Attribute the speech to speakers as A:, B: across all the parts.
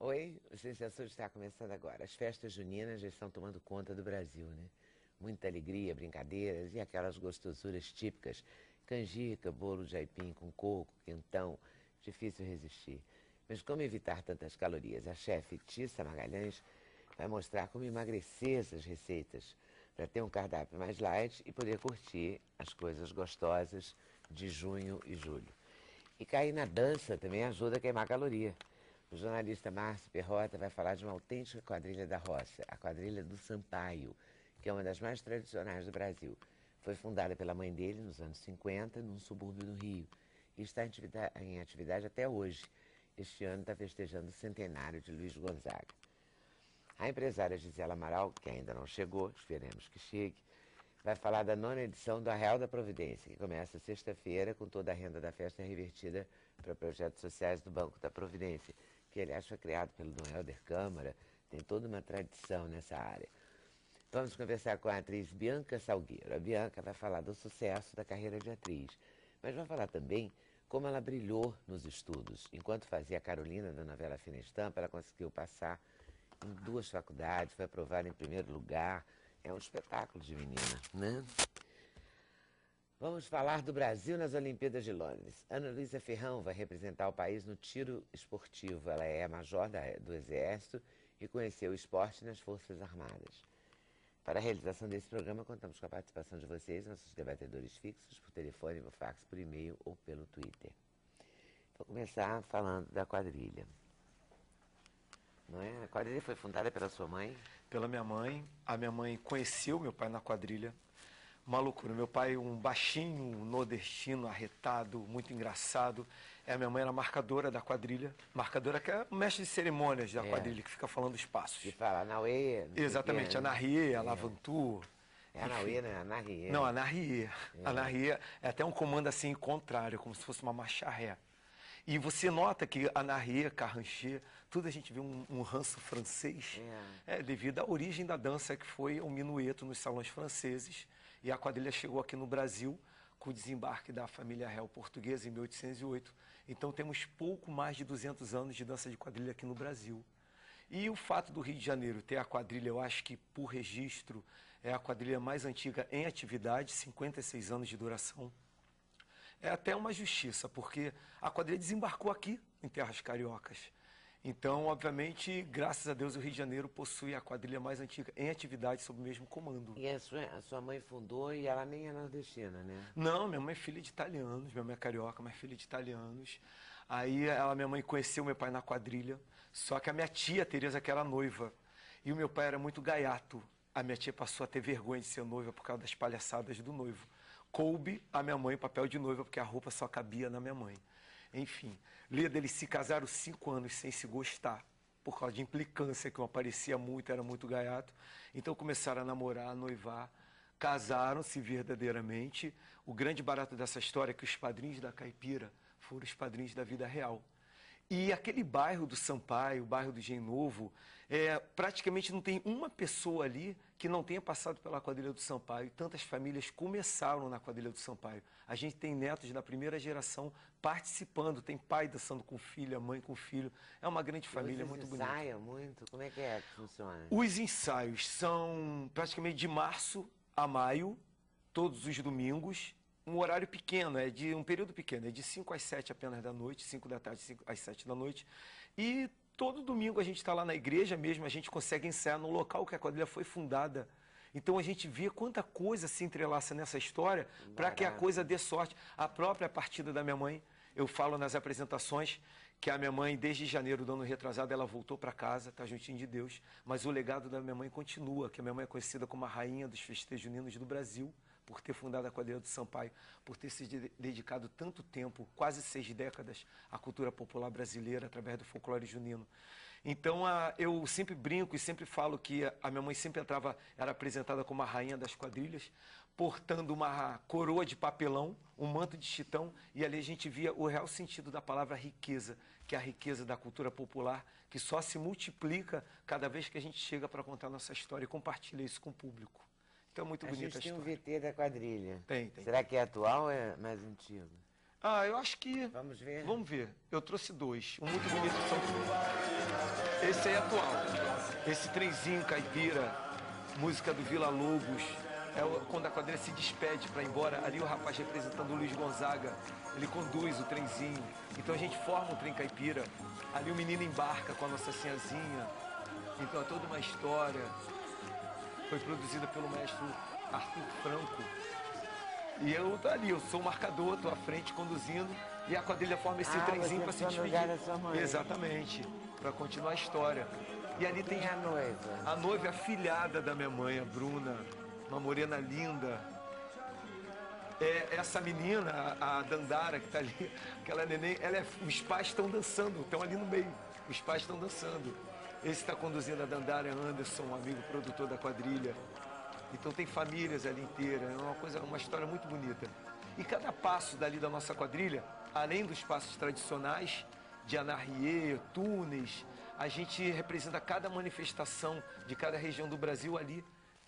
A: Oi, o Sensação está começando agora. As festas juninas já estão tomando conta do Brasil, né? Muita alegria, brincadeiras e aquelas gostosuras típicas. Canjica, bolo de aipim com coco, quentão, difícil resistir. Mas como evitar tantas calorias? A chefe Tissa Magalhães vai mostrar como emagrecer essas receitas para ter um cardápio mais light e poder curtir as coisas gostosas de junho e julho. E cair na dança também ajuda a queimar caloria. O jornalista Márcio Perrota vai falar de uma autêntica quadrilha da roça, a quadrilha do Sampaio, que é uma das mais tradicionais do Brasil. Foi fundada pela mãe dele nos anos 50, num subúrbio do Rio, e está em atividade até hoje. Este ano está festejando o centenário de Luiz Gonzaga. A empresária Gisela Amaral, que ainda não chegou, esperemos que chegue, vai falar da 9ª edição do Arraial da Providência, que começa sexta-feira, com toda a renda da festa revertida para projetos sociais do Banco da Providência, que aliás foi criado pelo Dom Helder Câmara, tem toda uma tradição nessa área. Vamos conversar com a atriz Bianca Salgueiro. A Bianca vai falar do sucesso da carreira de atriz, mas vai falar também como ela brilhou nos estudos. Enquanto fazia a Carolina da novela Fina Estampa, ela conseguiu passar em 2 faculdades, foi aprovada em primeiro lugar. É um espetáculo de menina, né? Vamos falar do Brasil nas Olimpíadas de Londres. Ana Luísa Ferrão vai representar o país no tiro esportivo. Ela é major do Exército e conheceu o esporte nas Forças Armadas. Para a realização desse programa, contamos com a participação de vocês, nossos debatedores fixos, por telefone, por fax, por e-mail ou pelo Twitter. Vou começar falando da quadrilha. Não é? A quadrilha foi fundada pela sua mãe?
B: Pela minha mãe. A minha mãe conheceu meu pai na quadrilha. Uma loucura. Meu pai, um baixinho, nordestino, arretado, muito engraçado. A minha mãe era marcadora da quadrilha. Marcadora que é o mestre de cerimônias da quadrilha, que fica falando os passos.
A: Que fala Anauê.
B: Exatamente, Anahie, Alavantu.
A: É Anauê, né? Anahie.
B: Não, Anahie. Anahie é até um comando assim contrário, como se fosse uma marcha ré. E você nota que Anahie, Carranché, tudo a gente vê um ranço francês, devido à origem da dança, que foi o minueto nos salões franceses. E a quadrilha chegou aqui no Brasil com o desembarque da família real portuguesa em 1808. Então temos pouco mais de 200 anos de dança de quadrilha aqui no Brasil. E o fato do Rio de Janeiro ter a quadrilha, eu acho que por registro, é a quadrilha mais antiga em atividade, 56 anos de duração. É até uma justiça, porque a quadrilha desembarcou aqui, em terras cariocas. Então, obviamente, graças a Deus, o Rio de Janeiro possui a quadrilha mais antiga em atividade sob o mesmo comando.
A: E a sua mãe fundou e ela nem é nordestina, né?
B: Não, minha mãe é filha de italianos, minha mãe é carioca, mas filha de italianos. Aí, minha mãe conheceu meu pai na quadrilha, só que a minha tia, Tereza, que era noiva, e o meu pai era muito gaiato. A minha tia passou a ter vergonha de ser noiva por causa das palhaçadas do noivo. Coube a minha mãe papel de noiva, porque a roupa só cabia na minha mãe. Enfim, Leda, eles se casaram 5 anos sem se gostar, por causa de implicância, que eu aparecia muito, era muito gaiato. Então começaram a namorar, a noivar, casaram-se verdadeiramente. O grande barato dessa história é que os padrinhos da caipira foram os padrinhos da vida real. E aquele bairro do Sampaio, o bairro do Engenho Novo, praticamente não tem uma pessoa ali que não tenha passado pela quadrilha do Sampaio. E tantas famílias começaram na quadrilha do Sampaio. A gente tem netos da primeira geração participando, tem pai dançando com filha, mãe com filho. É uma grande família, muito bonita.
A: Vocês ensaiam muito? Como é que funciona?
B: Os ensaios são praticamente de março a maio, todos os domingos. Um horário pequeno, de um período pequeno, é de 5 às 7 apenas da noite, 5 da tarde, 5 às 7 da noite. E todo domingo a gente está lá na igreja mesmo, a gente consegue ensaiar no local que a quadrilha foi fundada. Então a gente vê quanta coisa se entrelaça nessa história para que a coisa dê sorte. A própria partida da minha mãe, eu falo nas apresentações que a minha mãe, desde janeiro do ano retrasado, ela voltou para casa, está juntinho de Deus, mas o legado da minha mãe continua, que a minha mãe é conhecida como a rainha dos festejos juninos do Brasil, por ter fundado a quadrilha do Sampaio, por ter se dedicado tanto tempo, quase 6 décadas, à cultura popular brasileira, através do folclore junino. Então, eu sempre brinco e sempre falo que a minha mãe sempre era apresentada como a rainha das quadrilhas, portando uma coroa de papelão, um manto de chitão, e ali a gente via o real sentido da palavra riqueza, que é a riqueza da cultura popular, que só se multiplica cada vez que a gente chega para contar nossa história e compartilha isso com o público. Então é muito bonita a história.
A: A gente tem um VT da quadrilha.
B: Tem.
A: Será que é atual ou é mais antigo?
B: Ah, eu acho que...
A: Vamos ver?
B: Vamos ver. Eu trouxe dois. Um muito bonito. Esse aí é atual. Esse trenzinho caipira, música do Vila Lobos. Quando a quadrilha se despede para ir embora, ali o rapaz representando o Luiz Gonzaga, ele conduz o trenzinho. Então a gente forma um trem caipira. Ali o menino embarca com a nossa sinhazinha. Então é toda uma história. Foi produzida pelo mestre Arthur Franco. E eu tô ali, eu sou o marcador, tô à frente conduzindo. E a quadrilha forma esse trenzinho para se despedir. Exatamente, para continuar a história. E ali tem
A: a noiva.
B: A noiva é a filhada da minha mãe, a Bruna, uma morena linda. É essa menina, a Dandara, que está ali, aquela neném, os pais estão dançando, estão ali no meio. Os pais estão dançando. Esse está conduzindo a Dandara é Anderson, um amigo produtor da quadrilha. Então tem famílias ali inteiras, é uma história muito bonita. E cada passo dali da nossa quadrilha, além dos passos tradicionais de anarriê, túneis, a gente representa cada manifestação de cada região do Brasil ali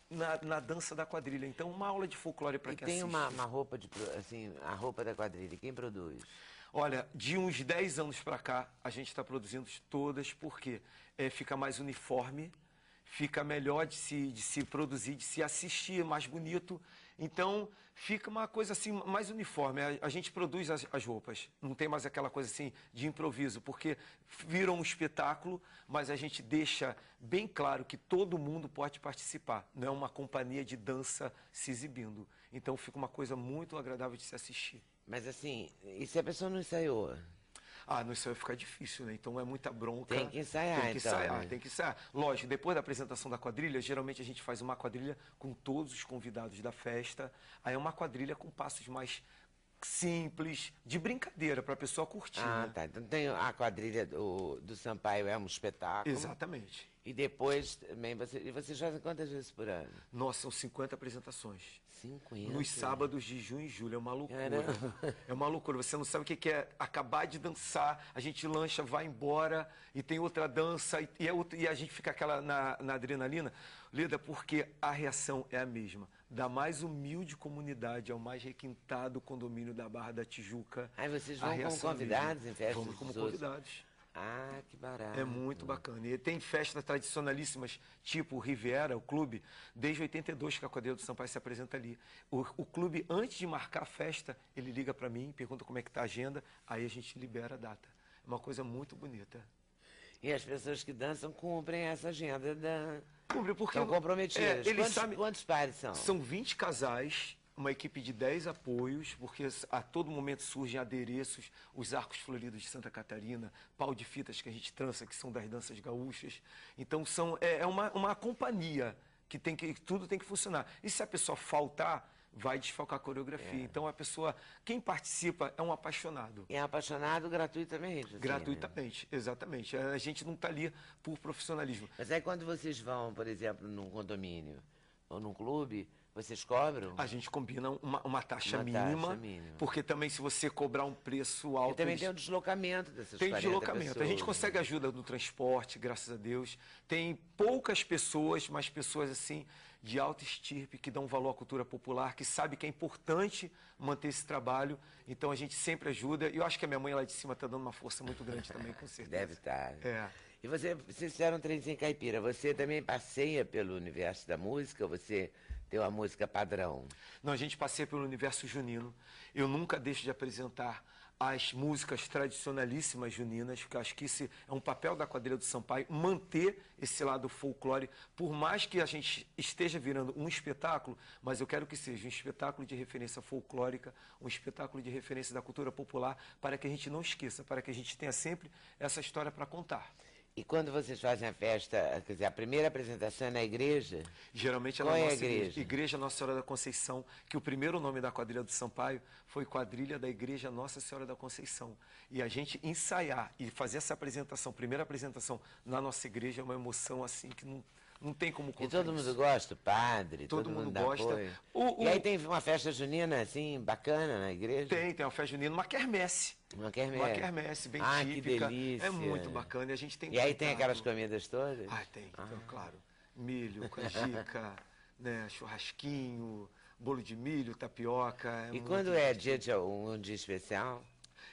B: na dança da quadrilha. Então, uma aula de folclore para quem assiste.
A: E tem uma roupa, assim, a roupa da quadrilha, quem produz?
B: Olha, de uns 10 anos para cá, a gente está produzindo todas, porque fica mais uniforme, fica melhor de se produzir, de se assistir, mais bonito. Então, fica uma coisa assim, mais uniforme. A gente produz as roupas, não tem mais aquela coisa assim de improviso, porque viram um espetáculo, mas a gente deixa bem claro que todo mundo pode participar. Não é uma companhia de dança se exibindo. Então, fica uma coisa muito agradável de se assistir.
A: Mas assim, e se a pessoa não ensaiou?
B: Ah, no ensaio fica difícil, né? Então é muita bronca.
A: Tem que ensaiar,
B: tem que ensaiar,
A: então, né?
B: Tem que ensaiar. Lógico, depois da apresentação da quadrilha, geralmente a gente faz uma quadrilha com todos os convidados da festa. Aí é uma quadrilha com passos mais simples, de brincadeira, para a pessoa curtir.
A: Ah,
B: né?
A: tá. Então tem a quadrilha do Sampaio, é um espetáculo.
B: Exatamente.
A: E depois também, vocês fazem quantas vezes por ano?
B: Nossa, são 50 apresentações.
A: 50?
B: Nos sábados de junho e julho, é uma loucura.
A: Caramba.
B: É uma loucura, você não sabe o que é acabar de dançar, a gente lancha, vai embora, e tem outra dança, e a gente fica aquela na adrenalina. Lida, porque a reação é a mesma. Da mais humilde comunidade ao mais requintado condomínio da Barra da Tijuca.
A: Aí vocês vão como convidados em festas?
B: Vamos como convidados.
A: Ah, que barato.
B: É muito bacana. E tem festas tradicionalíssimas, tipo o Riviera, o clube, desde 82 que a quadrilha do Sampaio se apresenta ali. O clube, antes de marcar a festa, ele liga para mim, pergunta como é que está a agenda, aí a gente libera a data. É uma coisa muito bonita.
A: E as pessoas que dançam cumprem essa agenda da...
B: Cumpre, porque...
A: Estão comprometidas. Quantos pares são?
B: São 20 casais, uma equipe de 10 apoios, porque a todo momento surgem adereços, os arcos floridos de Santa Catarina, pau de fitas que a gente trança, que são das danças gaúchas. Então é uma companhia que tudo tem que funcionar. E se a pessoa faltar, vai desfalcar a coreografia. Então a pessoa, quem participa é um apaixonado.
A: E é apaixonado gratuitamente? Assim,
B: gratuitamente, né? Exatamente. A gente não está ali por profissionalismo.
A: Mas aí quando vocês vão, por exemplo, num condomínio ou num clube, vocês cobram?
B: A gente combina uma taxa mínima, porque também se você cobrar um preço alto...
A: E também tem o deslocamento dessas 40
B: Tem deslocamento.
A: pessoas,
B: A gente consegue ajuda no transporte, graças a Deus. Tem poucas pessoas, mas pessoas assim de alta estirpe, que dão valor à cultura popular, que sabe que é importante manter esse trabalho. Então a gente sempre ajuda. E eu acho que a minha mãe lá de cima está dando uma força muito grande também, com certeza.
A: Deve estar.
B: É.
A: E vocês fizeram um trenzinho caipira. Você também passeia pelo universo da música? Ou você tem uma música padrão?
B: Não, a gente passeia pelo universo junino. Eu nunca deixo de apresentar as músicas tradicionalíssimas juninas, porque eu acho que esse é um papel da quadrilha do Sampaio, manter esse lado folclore, por mais que a gente esteja virando um espetáculo, mas eu quero que seja um espetáculo de referência folclórica, um espetáculo de referência da cultura popular, para que a gente não esqueça, para que a gente tenha sempre essa história para contar.
A: E quando vocês fazem a festa, quer dizer, a primeira apresentação é na igreja?
B: Geralmente é na nossa igreja. Igreja Nossa Senhora da Conceição, que o primeiro nome da quadrilha do Sampaio foi quadrilha da Igreja Nossa Senhora da Conceição. E a gente ensaiar e fazer essa apresentação, primeira apresentação na nossa igreja, é uma emoção assim que não tem como contar.
A: E todo mundo gosta, padre, todo mundo gosta. E aí tem uma festa junina, assim, bacana na igreja?
B: Tem uma festa junina, uma quermesse.
A: Uma quermesse.
B: Uma quermesse bem típica.
A: Que delícia.
B: É muito bacana. E a gente tem
A: aí tem aquelas comidas todas?
B: Tem, então, claro. Milho, canjica, né, churrasquinho, bolo de milho, tapioca.
A: E quando é dia de um dia especial?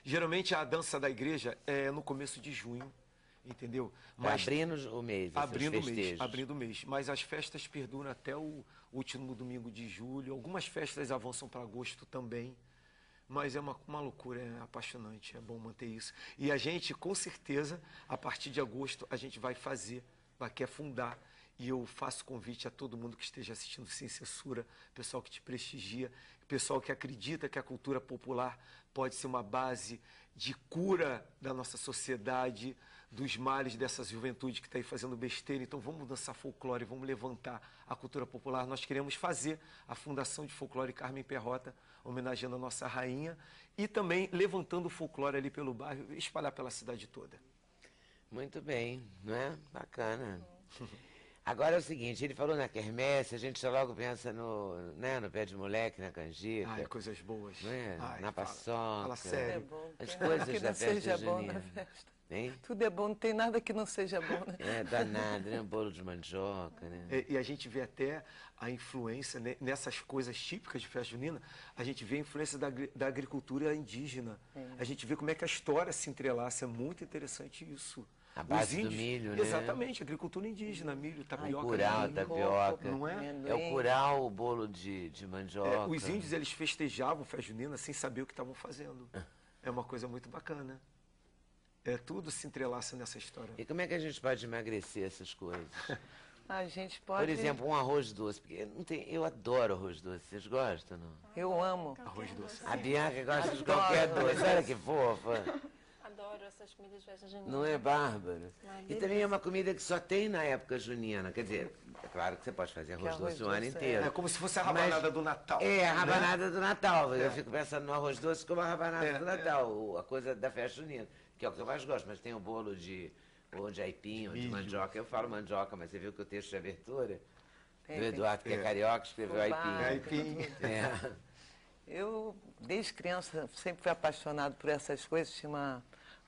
B: Geralmente a dança da igreja é no começo de junho, entendeu?
A: Mas abrindo o mês,
B: abrindo o mês. Mas as festas perduram até o último domingo de julho. Algumas festas avançam para agosto também. Mas é uma loucura, é apaixonante, é bom manter isso. E a gente, com certeza, a partir de agosto, a gente vai quer fundar. E eu faço convite a todo mundo que esteja assistindo Sem Censura, pessoal que te prestigia, pessoal que acredita que a cultura popular pode ser uma base de cura da nossa sociedade, dos males dessa juventude que está aí fazendo besteira. Então vamos dançar folclore, vamos levantar a cultura popular. Nós queremos fazer a Fundação de Folclore Carmen Perrota, homenageando a nossa rainha e também levantando o folclore ali pelo bairro e espalhar pela cidade toda.
A: Muito bem, não é? Bacana. Agora é o seguinte, ele falou na quermesse, a gente já logo pensa no pé de moleque, na canjica.
B: Ai, coisas boas.
A: Não é?
B: Ai,
A: na paçoca.
B: Fala sério.
C: É bom,
A: As
C: tem
A: coisas
C: nada que
A: da
C: não
A: festa
C: seja bom
A: junina.
C: na festa.
A: Hein?
C: Tudo é bom, não tem nada que não seja bom, né?
A: É danado, né? Um bolo de mandioca, né?
B: E a gente vê até a influência, né, nessas coisas típicas de festa junina, a gente vê a influência da agricultura indígena. A gente vê como é que a história se entrelaça, é muito interessante isso.
A: A base do milho, né?
B: Exatamente, agricultura indígena, milho, tapioca.
A: Curau,
B: milho,
A: tapioca.
B: Não é?
A: É o curau, o bolo de mandioca.
B: Os índios, eles festejavam festa junina sem saber o que estavam fazendo. É uma coisa muito bacana. Tudo se entrelaça nessa história.
A: E como é que a gente pode emagrecer essas coisas?
C: A gente pode...
A: Por exemplo, um arroz doce. Porque eu adoro arroz doce. Vocês gostam, não?
C: Eu amo.
B: Arroz doce.
A: A Bianca gosta de qualquer doce. Olha que fofa.
D: Adoro essas comidas de festa junina.
A: Não é, Bárbara? E também é uma comida que só tem na época junina. Quer dizer, é claro que você pode fazer arroz doce o ano inteiro.
B: É como se fosse a rabanada do Natal.
A: É, a rabanada do Natal. Eu fico pensando no arroz doce como a rabanada do Natal. A coisa da festa junina, que é o que eu mais gosto. Mas tem o bolo ou de aipim, ou de mandioca. Eu falo mandioca, mas você viu que o texto de abertura do Eduardo, que é carioca, escreveu aipim.
B: Aipim.
C: Eu, desde criança, sempre fui apaixonado por essas coisas. Tinha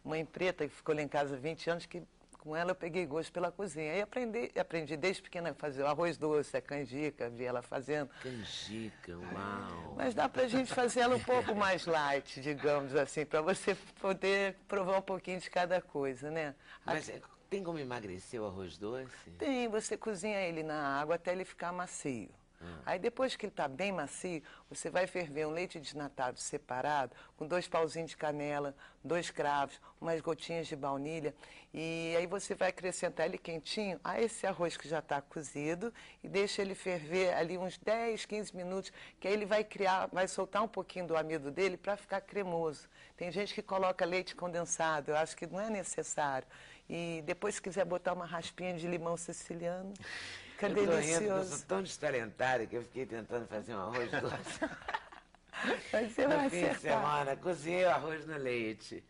C: uma empreta que ficou lá em casa há 20 anos, que com ela eu peguei gosto pela cozinha. Aí aprendi desde pequena a fazer o arroz doce, a canjica, vi ela fazendo.
A: Canjica, uau!
C: Mas dá pra gente fazer ela um pouco mais light, digamos assim, para você poder provar um pouquinho de cada coisa, né?
A: Mas tem como emagrecer o arroz doce?
C: Tem, você cozinha ele na água até ele ficar macio. Aí depois que ele está bem macio, você vai ferver um leite desnatado separado, com 2 pauzinhos de canela, 2 cravos, umas gotinhas de baunilha, e aí você vai acrescentar ele quentinho a esse arroz que já está cozido e deixa ele ferver ali uns 10, 15 minutos, que aí ele vai soltar um pouquinho do amido dele para ficar cremoso. Tem gente que coloca leite condensado, eu acho que não é necessário. E depois, se quiser botar uma raspinha de limão siciliano, fica delicioso.
A: Eu sou tão destalentária que eu fiquei tentando fazer um arroz doce.
C: Mas você vai
A: No fim de
C: acertar.
A: semana, cozinhei o arroz no leite.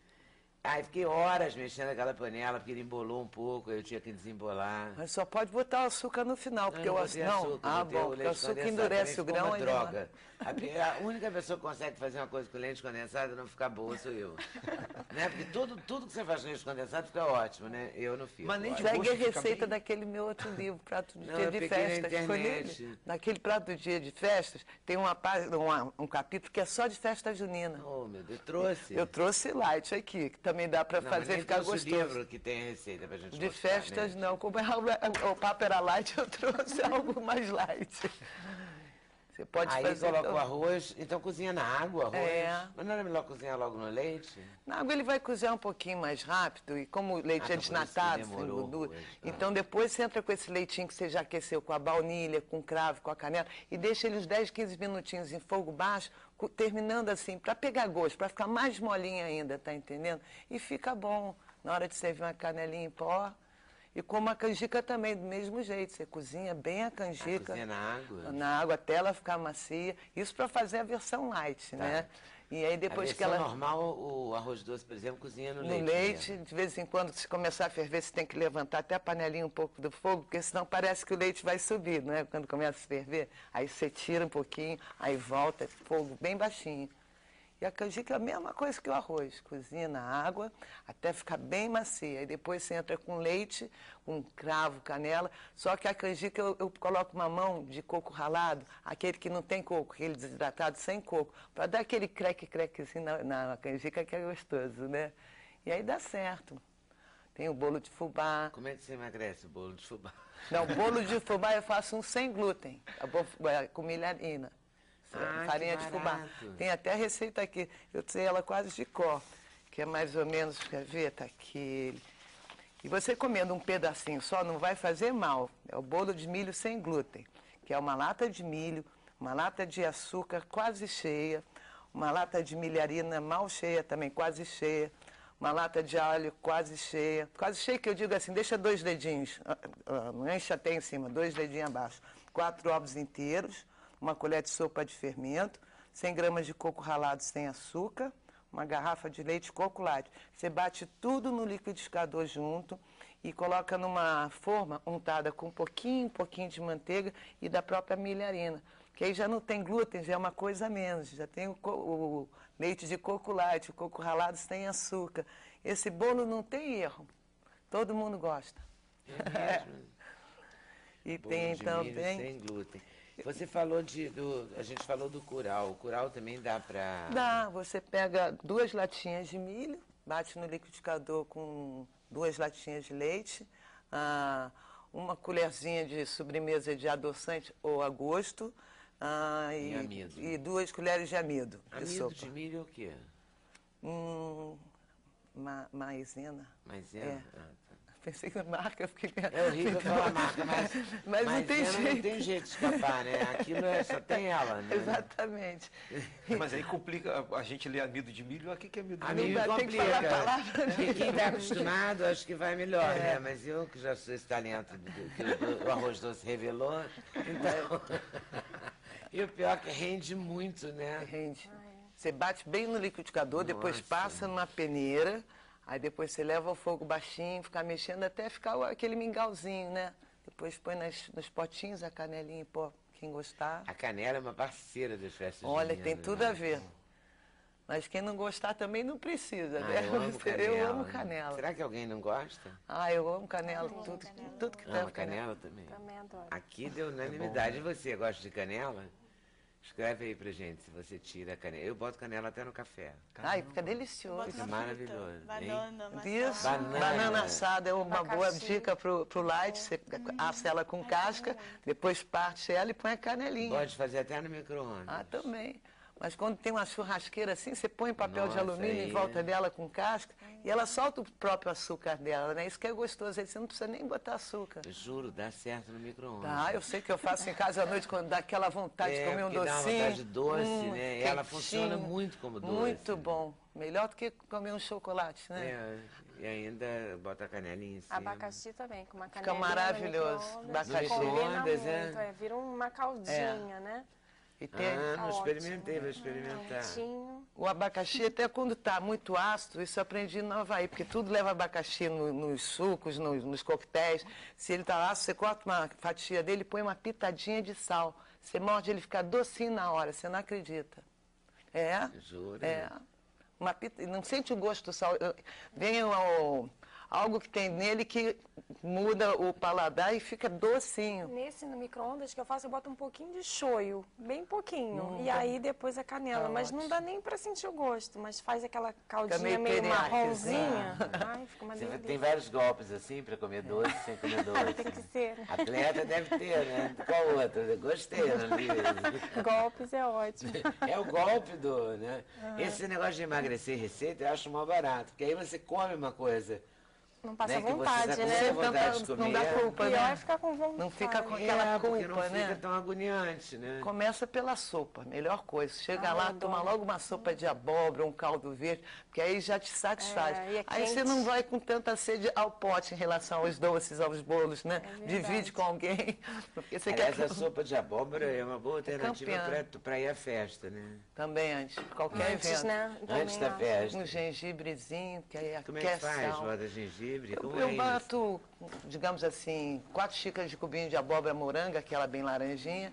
A: Aí fiquei horas mexendo naquela panela, porque ele embolou um pouco, eu tinha que desembolar.
C: Mas só pode botar o açúcar no final, porque
A: Eu
C: o
A: não
C: açúcar...
A: botei
C: Não,
A: açúcar, botei
C: bom, porque o
A: leite
C: açúcar
A: condensado,
C: endurece
A: também
C: o
A: ficou
C: grão
A: uma
C: e
A: droga. A única pessoa que consegue fazer uma coisa com leite condensado e não ficar boa sou eu. Né? Porque tudo que você faz com leite condensado fica ótimo, né? Eu não fico.
B: Mas nem de
A: ótimo.
C: Segue a
B: gosto fica
C: receita
B: bem.
C: daquele meu outro livro, Prato do
A: Não,
C: Dia
A: eu
C: de
A: peguei na
C: Festas. Foi
A: internet.
C: nele. Naquele Prato do Dia de Festas, tem um capítulo que é só de festa junina.
A: Oh, meu Deus, trouxe.
C: Eu trouxe light aqui, que também dá para
A: Não, mas
C: fazer
A: nem
C: ficar
A: trouxe
C: gostoso.
A: livro que tem a receita pra gente
C: De
A: mostrar,
C: festas,
A: né?
C: não. Como o papo era light, eu trouxe algo mais light. Você pode
A: Aí
C: fazer...
A: coloca
C: então,
A: o arroz, então cozinha na água o arroz.
C: É.
A: Mas não era melhor cozinhar logo no leite?
C: Na água ele vai cozinhar um pouquinho mais rápido, e como o leite
A: Ah,
C: é
A: então por isso que
C: desnatado, sem
A: demorou
C: gordura,
A: hoje, tá.
C: então depois você entra com esse leitinho que você já aqueceu, com a baunilha, com o cravo, com a canela, e deixa ele uns 10, 15 minutinhos em fogo baixo, terminando assim, para pegar gosto, para ficar mais molinho ainda, tá entendendo? E fica bom. Na hora de servir uma canelinha em pó. E como a canjica também, do mesmo jeito. Você cozinha bem a canjica.
A: Cozinha na água?
C: Na água até ela ficar macia. Isso para fazer a versão light, né? E aí depois
A: a
C: que ela...
A: normal, o arroz doce, por exemplo, cozinha no
C: No
A: leite.
C: leite,
A: mesmo.
C: de vez em quando, se começar a ferver, você tem que levantar até a panelinha um pouco do fogo, porque senão parece que o leite vai subir, não é? Quando começa a ferver, aí você tira um pouquinho, aí volta, fogo bem baixinho. E a canjica é a mesma coisa que o arroz. Cozinha na água até ficar bem macia. Aí depois você entra com leite, com cravo, canela. Só que a canjica eu coloco uma mão de coco ralado, aquele que não tem coco, aquele desidratado sem coco, para dar aquele creque-creque assim na canjica que é gostoso, né? E aí dá certo. Tem o bolo de fubá.
A: Como é que você emagrece o bolo de fubá?
C: Não, bolo de fubá eu faço um sem glúten, com milharina. Farinha de fubá. Tem até a receita aqui. Eu sei ela quase de cor, que é mais ou menos, quer ver? Tá aqui. E você comendo um pedacinho só não vai fazer mal. É o bolo de milho sem glúten, que é uma lata de milho, uma lata de açúcar quase cheia, uma lata de milharina mal cheia também, quase cheia, uma lata de alho quase cheia que eu digo assim, deixa 2 dedinhos, não enche até em cima, 2 dedinhos abaixo, 4 ovos inteiros, uma colher de sopa de fermento, 100 gramas de coco ralado sem açúcar, uma garrafa de leite coco light. Você bate tudo no liquidificador junto e coloca numa forma untada com um pouquinho de manteiga e da própria milharina. Que aí já não tem glúten, já é uma coisa a menos. Já tem o leite de coco light, o coco ralado sem açúcar. Esse bolo não tem erro. Todo mundo gosta.
A: É mesmo?
C: E
A: Bolo
C: tem
A: de
C: também...
A: milho sem glúten. Você falou a gente falou do curau. O curau também dá para...
C: Dá, você pega 2 latinhas de milho, bate no liquidificador com 2 latinhas de leite, uma colherzinha de sobremesa de adoçante ou a gosto,
A: E amido.
C: e 2 colheres de amido de
A: Amido
C: sopa.
A: de milho é o quê?
C: Maisena.
A: Maisena?
C: É.
A: Ah, tá.
C: Pensei na marca, fiquei...
A: É horrível falar a marca,
C: mas não tem jeito.
A: Não tem jeito de escapar, né? Aquilo só tem ela, né?
C: Exatamente.
B: Mas aí complica, a gente lê amido de milho, o que é amido de
A: Amido
B: milho?
C: tem que falar a
A: complica.
C: palavra, né?
A: Porque quem está acostumado, acho que vai melhor, né? Mas eu, que já sou esse talento que o arroz doce revelou, então... E o pior é que rende muito, né?
C: Rende. Você bate bem no liquidificador, depois
A: Nossa.
C: passa numa peneira, aí depois você leva ao fogo baixinho, ficar mexendo até ficar aquele mingauzinho, né? Depois põe nos potinhos a canelinha em pó, quem gostar.
A: A canela é uma parceira das festas
C: Olha,
A: juninas,
C: tem tudo
A: né?
C: a ver. Mas quem não gostar também não precisa,
A: Ah,
C: né?
A: eu amo canela.
C: Eu amo canela.
A: Será que alguém não gosta?
C: Eu amo canela, tudo que
A: Ama
C: tem
A: canela também?
D: Também adoro.
A: Aqui deu unanimidade. E você gosta de canela? Escreve aí pra gente se você tira a canela. Eu boto canela até no café.
C: Ai, fica delicioso.
A: Isso é maravilhoso.
E: Banana, maçã.
C: Isso,
A: Banana.
C: banana assada é uma boa
D: Abacaxi.
C: dica pro light. Você assa ela com casca, depois parte ela e põe a canelinha.
A: Pode fazer até no micro-ondas.
C: Também. Mas quando tem uma churrasqueira assim, você põe papel de
A: Nossa,
C: alumínio
A: aí
C: em volta dela com casca e ela solta o próprio açúcar dela, né? Isso que é gostoso, aí você não precisa nem botar açúcar.
A: Juro, dá certo no micro-ondas.
C: Eu sei que eu faço em casa à noite quando dá aquela vontade de comer um
A: porque dá uma
C: docinho.
A: vontade de doce, né? E ela
C: quentinho.
A: funciona muito como doce.
C: Muito bom. Melhor do que comer um chocolate, né?
A: E ainda bota a canelinha em cima.
D: Abacaxi também, com uma
C: Fica
D: canelinha
C: maravilhoso.
D: no micro-ondas.
C: Abacaxi.
D: Combina
A: Micro-ondas,
D: muito, vira uma caldinha, né?
C: E tem
A: Não
D: ótimo.
A: experimentei, vou experimentar.
D: Quentinho.
C: o abacaxi, até quando está muito ácido, isso eu aprendi no Havaí, porque tudo leva abacaxi nos sucos, nos coquetéis. Se ele está ácido, você corta uma fatia dele e põe uma pitadinha de sal. Você morde, ele fica docinho na hora, você não acredita.
A: Juro.
C: Uma pita, não sente o gosto do sal. Vem algo que tem nele que muda o paladar e fica docinho.
D: Nesse no micro-ondas que eu faço, eu boto um pouquinho de shoyu, bem pouquinho. E aí depois a canela. Mas não dá nem pra sentir o gosto, mas faz aquela caldinha
C: meio
D: meio
C: teriyaki,
D: marronzinha. Ai, fica uma
A: Você
D: delícia.
A: tem vários golpes assim pra comer doce, sem comer doce.
D: Tem que ser.
A: Atleta deve ter, né? Qual outro? Gostei, Ana.
D: Golpes é ótimo.
A: É o golpe do, né? Esse negócio de emagrecer receita eu acho mó barato, porque aí você come uma coisa.
D: Não passa
A: Né, que você
D: vontade,
A: tá com
D: né?
A: muita vontade de
C: Não dá
A: comer.
C: culpa,
D: Pior
C: né?
D: é ficar com vontade.
C: Não fica com aquela
A: porque não
C: culpa,
A: fica
C: né?
A: tão agoniante, né?
C: Começa pela sopa, melhor coisa. Chega
D: eu
C: lá,
D: adoro.
C: toma logo uma sopa de abóbora, um caldo verde, porque aí já te satisfaz.
D: E é
C: Aí você
D: quente.
C: não vai com tanta sede ao pote em relação aos doces, aos bolos, né? Divide com alguém, porque você
A: Aliás,
C: quer
A: a sopa de abóbora é uma boa alternativa
C: campeã.
A: para ir à festa, né?
C: também antes, qualquer
D: Antes,
C: evento.
D: né?
A: Antes da
D: Também
A: festa.
C: Um gengibrezinho, que aí
A: Como é que
C: aquece
A: faz?
C: a alma.
A: Bota gengibre? Como
C: Eu
A: é isso?
C: bato, digamos assim, 4 xícaras de cubinho de abóbora moranga, aquela bem laranjinha,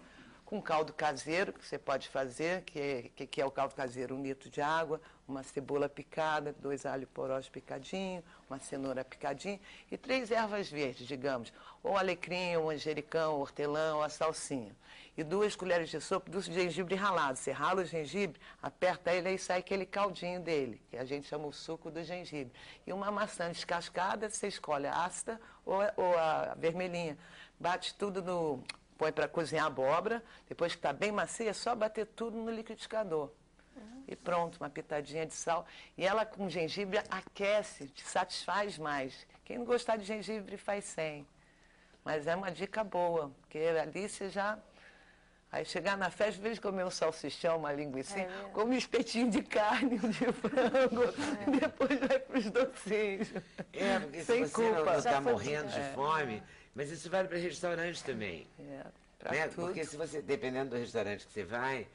C: com caldo caseiro, que você pode fazer, que é o caldo caseiro, 1 litro de água, uma cebola picada, 2 alhos porós picadinho, uma cenoura picadinha e 3 ervas verdes, digamos, ou alecrim, ou manjericão, ou hortelã, ou a salsinha. E 2 colheres de sopa do gengibre ralado. Você rala o gengibre, aperta ele e sai aquele caldinho dele, que a gente chama o suco do gengibre. E uma maçã descascada, você escolhe a ácida ou a vermelhinha. Bate tudo no... Põe para cozinhar a abóbora, depois que está bem macia, é só bater tudo no liquidificador. E pronto, uma pitadinha de sal. E ela com gengibre aquece, te satisfaz mais. Quem não gostar de gengibre faz sem. Mas é uma dica boa, porque ali você já... Aí chegar na festa, em vez de comer um salsichão, uma linguiça, come um espetinho de carne, um de frango, e depois vai para os docinhos.
A: Porque
C: sem
A: se você
C: culpa.
A: não está morrendo de fome, mas isso vale para restaurantes também.
C: Pra
A: Né?
C: tudo.
A: Porque se você, dependendo do restaurante que você vai,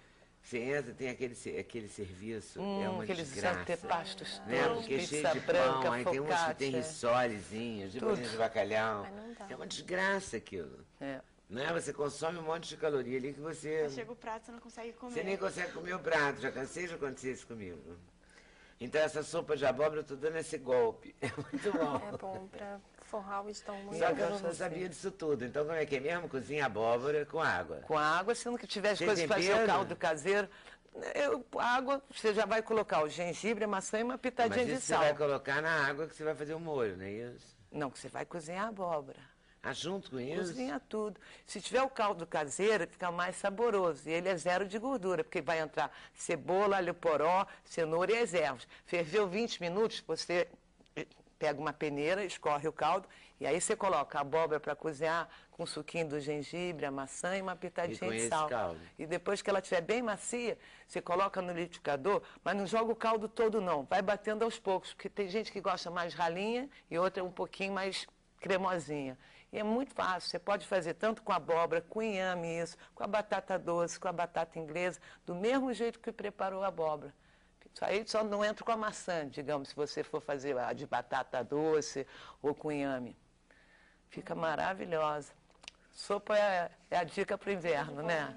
A: você entra, tem aquele serviço, é uma
C: aqueles
A: desgraça.
C: antepastos
A: Né?
C: todos,
A: Porque é cheio
C: pizza
A: de
C: branca,
A: pão, aí tem uns que
C: focaccia.
A: tem rissolezinhos, de bolinhas de bacalhau.
D: não dá.
A: É uma desgraça aquilo.
C: É.
A: Né? Você consome um monte de caloria ali que você...
E: Aí chega o prato, você não consegue comer.
A: Você nem consegue comer o prato, já cansei de acontecer isso comigo. Então essa sopa de abóbora eu tô dando esse golpe. É muito bom.
D: É bom pra forrar o estômago.
A: Só que eu não sabia disso tudo. Então como é que é mesmo? Cozinha abóbora com água.
C: Com água, se não tivesse
A: Sem
C: coisa de fazer
A: tempero?
C: o caldo caseiro, água, você já vai colocar o gengibre, a maçã e uma pitadinha
A: Mas
C: de
A: isso você
C: sal.
A: vai colocar na água que você vai fazer o molho, não é isso?
C: Não, que você vai cozinhar a abóbora.
A: Ah, junto com isso?
C: Cozinha tudo. Se tiver o caldo caseiro, fica mais saboroso. E ele é 0 de gordura, porque vai entrar cebola, alho poró, cenoura e as ervas. Ferveu 20 minutos, você pega uma peneira, escorre o caldo, e aí você coloca a abóbora para cozinhar com o suquinho do gengibre, a maçã e uma pitadinha de
A: esse
C: sal.
A: caldo.
C: E depois que ela estiver bem macia, você coloca no liquidificador, mas não joga o caldo todo não, vai batendo aos poucos, porque tem gente que gosta mais ralinha e outra um pouquinho mais cremosinha. E é muito fácil, você pode fazer tanto com abóbora, com inhame isso, com a batata doce, com a batata inglesa, do mesmo jeito que preparou a abóbora. Isso aí só não entra com a maçã, digamos, se você for fazer a de batata doce ou com inhame. Fica maravilhosa. Sopa é a dica para o inverno, né?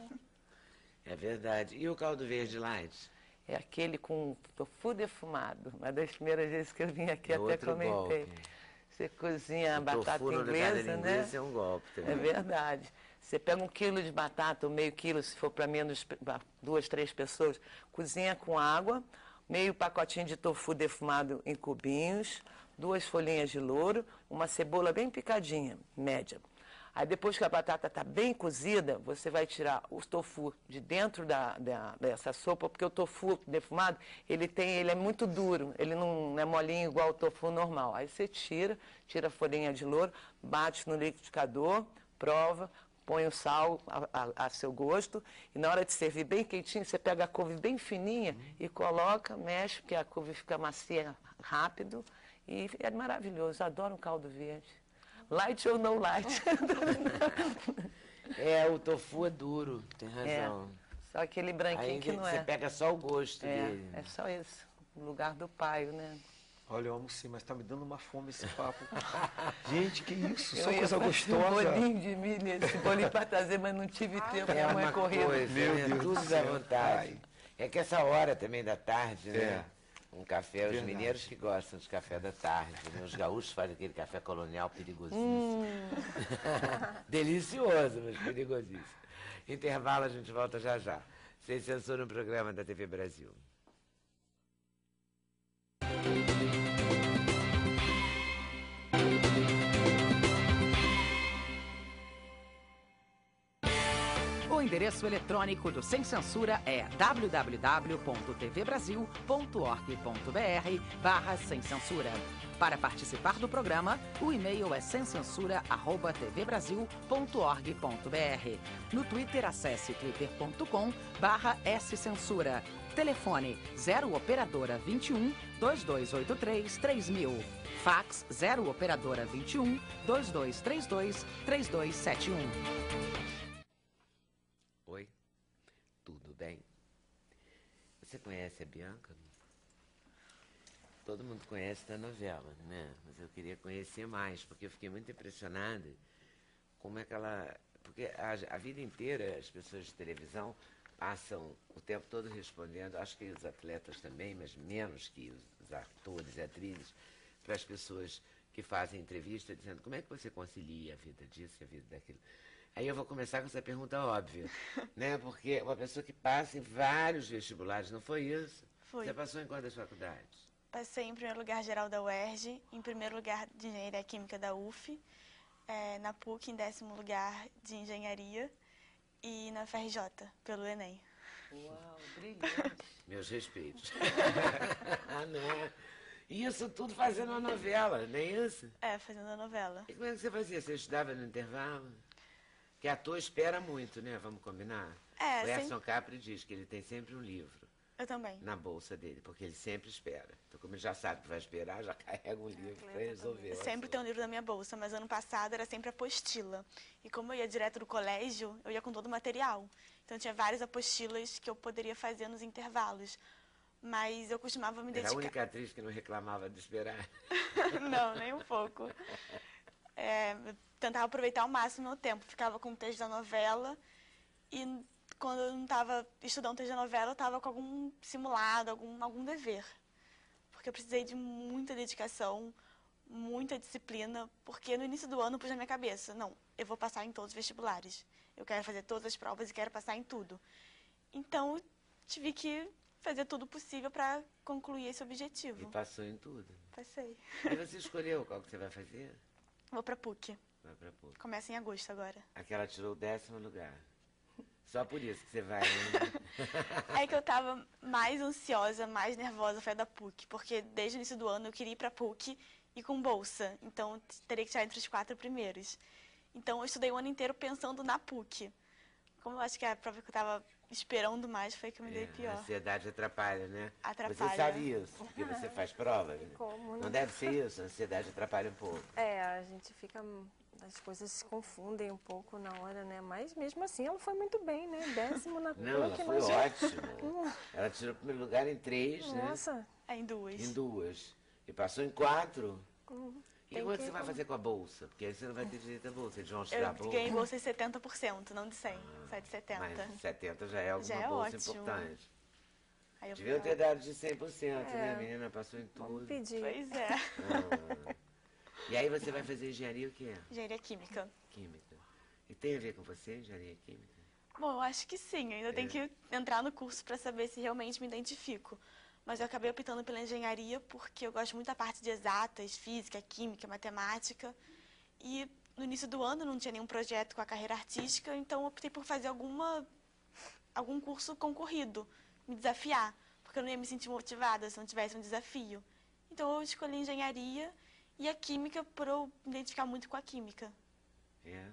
A: É verdade. E o caldo verde light?
C: É aquele com tofu defumado. Uma das primeiras vezes que eu vim aqui
A: É
C: até
A: outro
C: comentei.
A: golpe.
C: Você cozinha a
A: O
C: batata
A: tofu no lugar da
C: inglesa, né?
A: linguiça é um golpe também.
C: É verdade. Você pega 1 quilo de batata, ou meio quilo, se for para menos, 2, 3 pessoas, cozinha com água, meio pacotinho de tofu defumado em cubinhos, 2 folhinhas de louro, uma cebola bem picadinha, média. Aí depois que a batata está bem cozida, você vai tirar o tofu de dentro dessa sopa, porque o tofu defumado, ele é muito duro, ele não é molinho igual o tofu normal. Aí você tira a folhinha de louro, bate no liquidificador, prova, põe o sal a seu gosto, e na hora de servir bem quentinho, você pega a couve bem fininha e coloca, mexe, porque a couve fica macia rápido, e é maravilhoso. Eu adoro um caldo verde. Light ou não light?
A: O tofu é duro, tem razão.
C: Só aquele branquinho
A: Aí
C: que não
A: você
C: é.
A: pega só o gosto dele.
C: É só esse, o lugar do paio, né?
B: Olha, eu almocei, mas tá me dando uma fome esse papo. Gente, que isso? Só
C: Eu ia
B: coisa
C: fazer
B: gostosa.
C: Um bolinho de milho, esse bolinho para trazer, mas não tive tempo, minha mãe
A: uma
C: correndo.
A: coisa,
B: Meu
A: né?
B: Deus
A: Tudo
B: do
A: dá
B: céu.
A: vontade. É que essa hora também da tarde, né?
B: É.
A: Um café, os
B: Verdade.
A: mineiros que gostam de café da tarde, né? Os gaúchos fazem aquele café colonial perigosíssimo. Delicioso, mas perigosíssimo. Intervalo, a gente volta já já. Sem censura no programa da TV Brasil.
F: O endereço eletrônico do Sem Censura é www.tvbrasil.org.br/sem censura. Para participar do programa, o e-mail é semcensura@tvbrasil.org.br. No Twitter, acesse twitter.com/scensura. Telefone 0 operadora 21 2283 3000. Fax 0 operadora 21 2232 3271.
A: Oi, tudo bem? Você conhece a Bianca? Todo mundo conhece da novela, né? Mas eu queria conhecer mais, porque eu fiquei muito impressionada como é que ela porque a vida inteira as pessoas de televisão passam o tempo todo respondendo, acho que os atletas também, mas menos que os atores e atrizes, para as pessoas que fazem entrevista, dizendo como é que você concilia a vida disso e a vida daquilo. Aí eu vou começar com essa pergunta óbvia, né? Porque uma pessoa que passa em vários vestibulares, não foi isso?
E: Foi.
A: Você passou em quantas faculdades?
E: Passei em primeiro lugar geral da UERJ, em primeiro lugar de engenharia química da UF, na PUC em 10º lugar de engenharia e na FRJ, pelo Enem.
C: Uau, brilhante.
A: Meus respeitos. Ah, não. Isso tudo fazendo uma novela, não é isso?
E: Fazendo a novela.
A: E como é que você fazia? Você estudava no intervalo? Porque ator espera muito, né? Vamos combinar? O Edson Capri diz que ele tem sempre um livro
E: Eu também.
A: na bolsa dele, porque ele sempre espera. Então, como ele já sabe que vai esperar, já carrega um livro para resolver.
E: Eu sempre tenho um livro na minha bolsa, mas ano passado era sempre apostila. E como eu ia direto do colégio, eu ia com todo o material. Então tinha várias apostilas que eu poderia fazer nos intervalos. Mas eu costumava me
A: Era
E: dedicar...
A: a única atriz que não reclamava de esperar.
E: Não, nem um pouco. Eu tentava aproveitar ao máximo o meu tempo. Ficava com o texto da novela e quando eu não estava estudando o texto da novela, eu estava com algum simulado, algum dever. Porque eu precisei de muita dedicação, muita disciplina, porque no início do ano eu pus na minha cabeça, não, eu vou passar em todos os vestibulares. Eu quero fazer todas as provas e quero passar em tudo. Então, eu tive que fazer tudo possível para concluir esse objetivo.
A: E passou em tudo.
E: Passei.
A: E você escolheu qual que você vai fazer?
E: Vou para PUC.
A: Vai pra PUC.
E: Começa em agosto agora.
A: Aquela tirou o 10º lugar. Só por isso que você vai, né?
E: É que eu tava mais ansiosa, mais nervosa foi a da PUC, porque desde o início do ano eu queria ir pra PUC e com bolsa, então eu teria que estar entre os 4 primeiros. Então eu estudei o ano inteiro pensando na PUC. Como eu acho que a prova que eu tava esperando mais foi que eu me dei
A: A
E: pior.
A: ansiedade atrapalha, né?
E: Atrapalha.
A: Você sabe isso, porque você faz prova. Né?
D: Como, né?
A: Não deve ser isso, a ansiedade atrapalha um pouco.
D: A gente fica... As coisas se confundem um pouco na hora, né? Mas mesmo assim ela foi muito bem, né? 10º na
A: Não, ela
D: PUC,
A: foi
D: mas...
A: ótima. Ela tirou o primeiro lugar em 3, né?
D: Nossa,
E: Em 2.
A: Em 2. E passou em 4. E
D: Tem
A: quanto
D: que-
A: você vai fazer com a bolsa? Porque aí você não vai ter direito à bolsa. Eles vão te dar
E: Eu
A: a bolsa.
E: ganhei bolsa de 70%, não de 100, só de 70%.
A: Mas 70 já é alguma
E: Já é
A: bolsa
E: ótimo.
A: importante.
E: Aí eu
A: Deviam ter dado de 100%, né? A menina passou em
D: vamos
A: tudo.
D: pedir.
E: Pois é.
A: Ah. E aí você vai fazer engenharia o quê?
E: Engenharia química.
A: Química. E tem a ver com você, engenharia química?
E: Bom, eu acho que sim. Ainda tenho que entrar no curso para saber se realmente me identifico. Mas eu acabei optando pela engenharia porque eu gosto muito da parte de exatas, física, química, matemática. E no início do ano não tinha nenhum projeto com a carreira artística, então eu optei por fazer algum curso concorrido, me desafiar, porque eu não ia me sentir motivada se não tivesse um desafio. Então eu escolhi engenharia e a química por eu me identificar muito com a química.
A: É?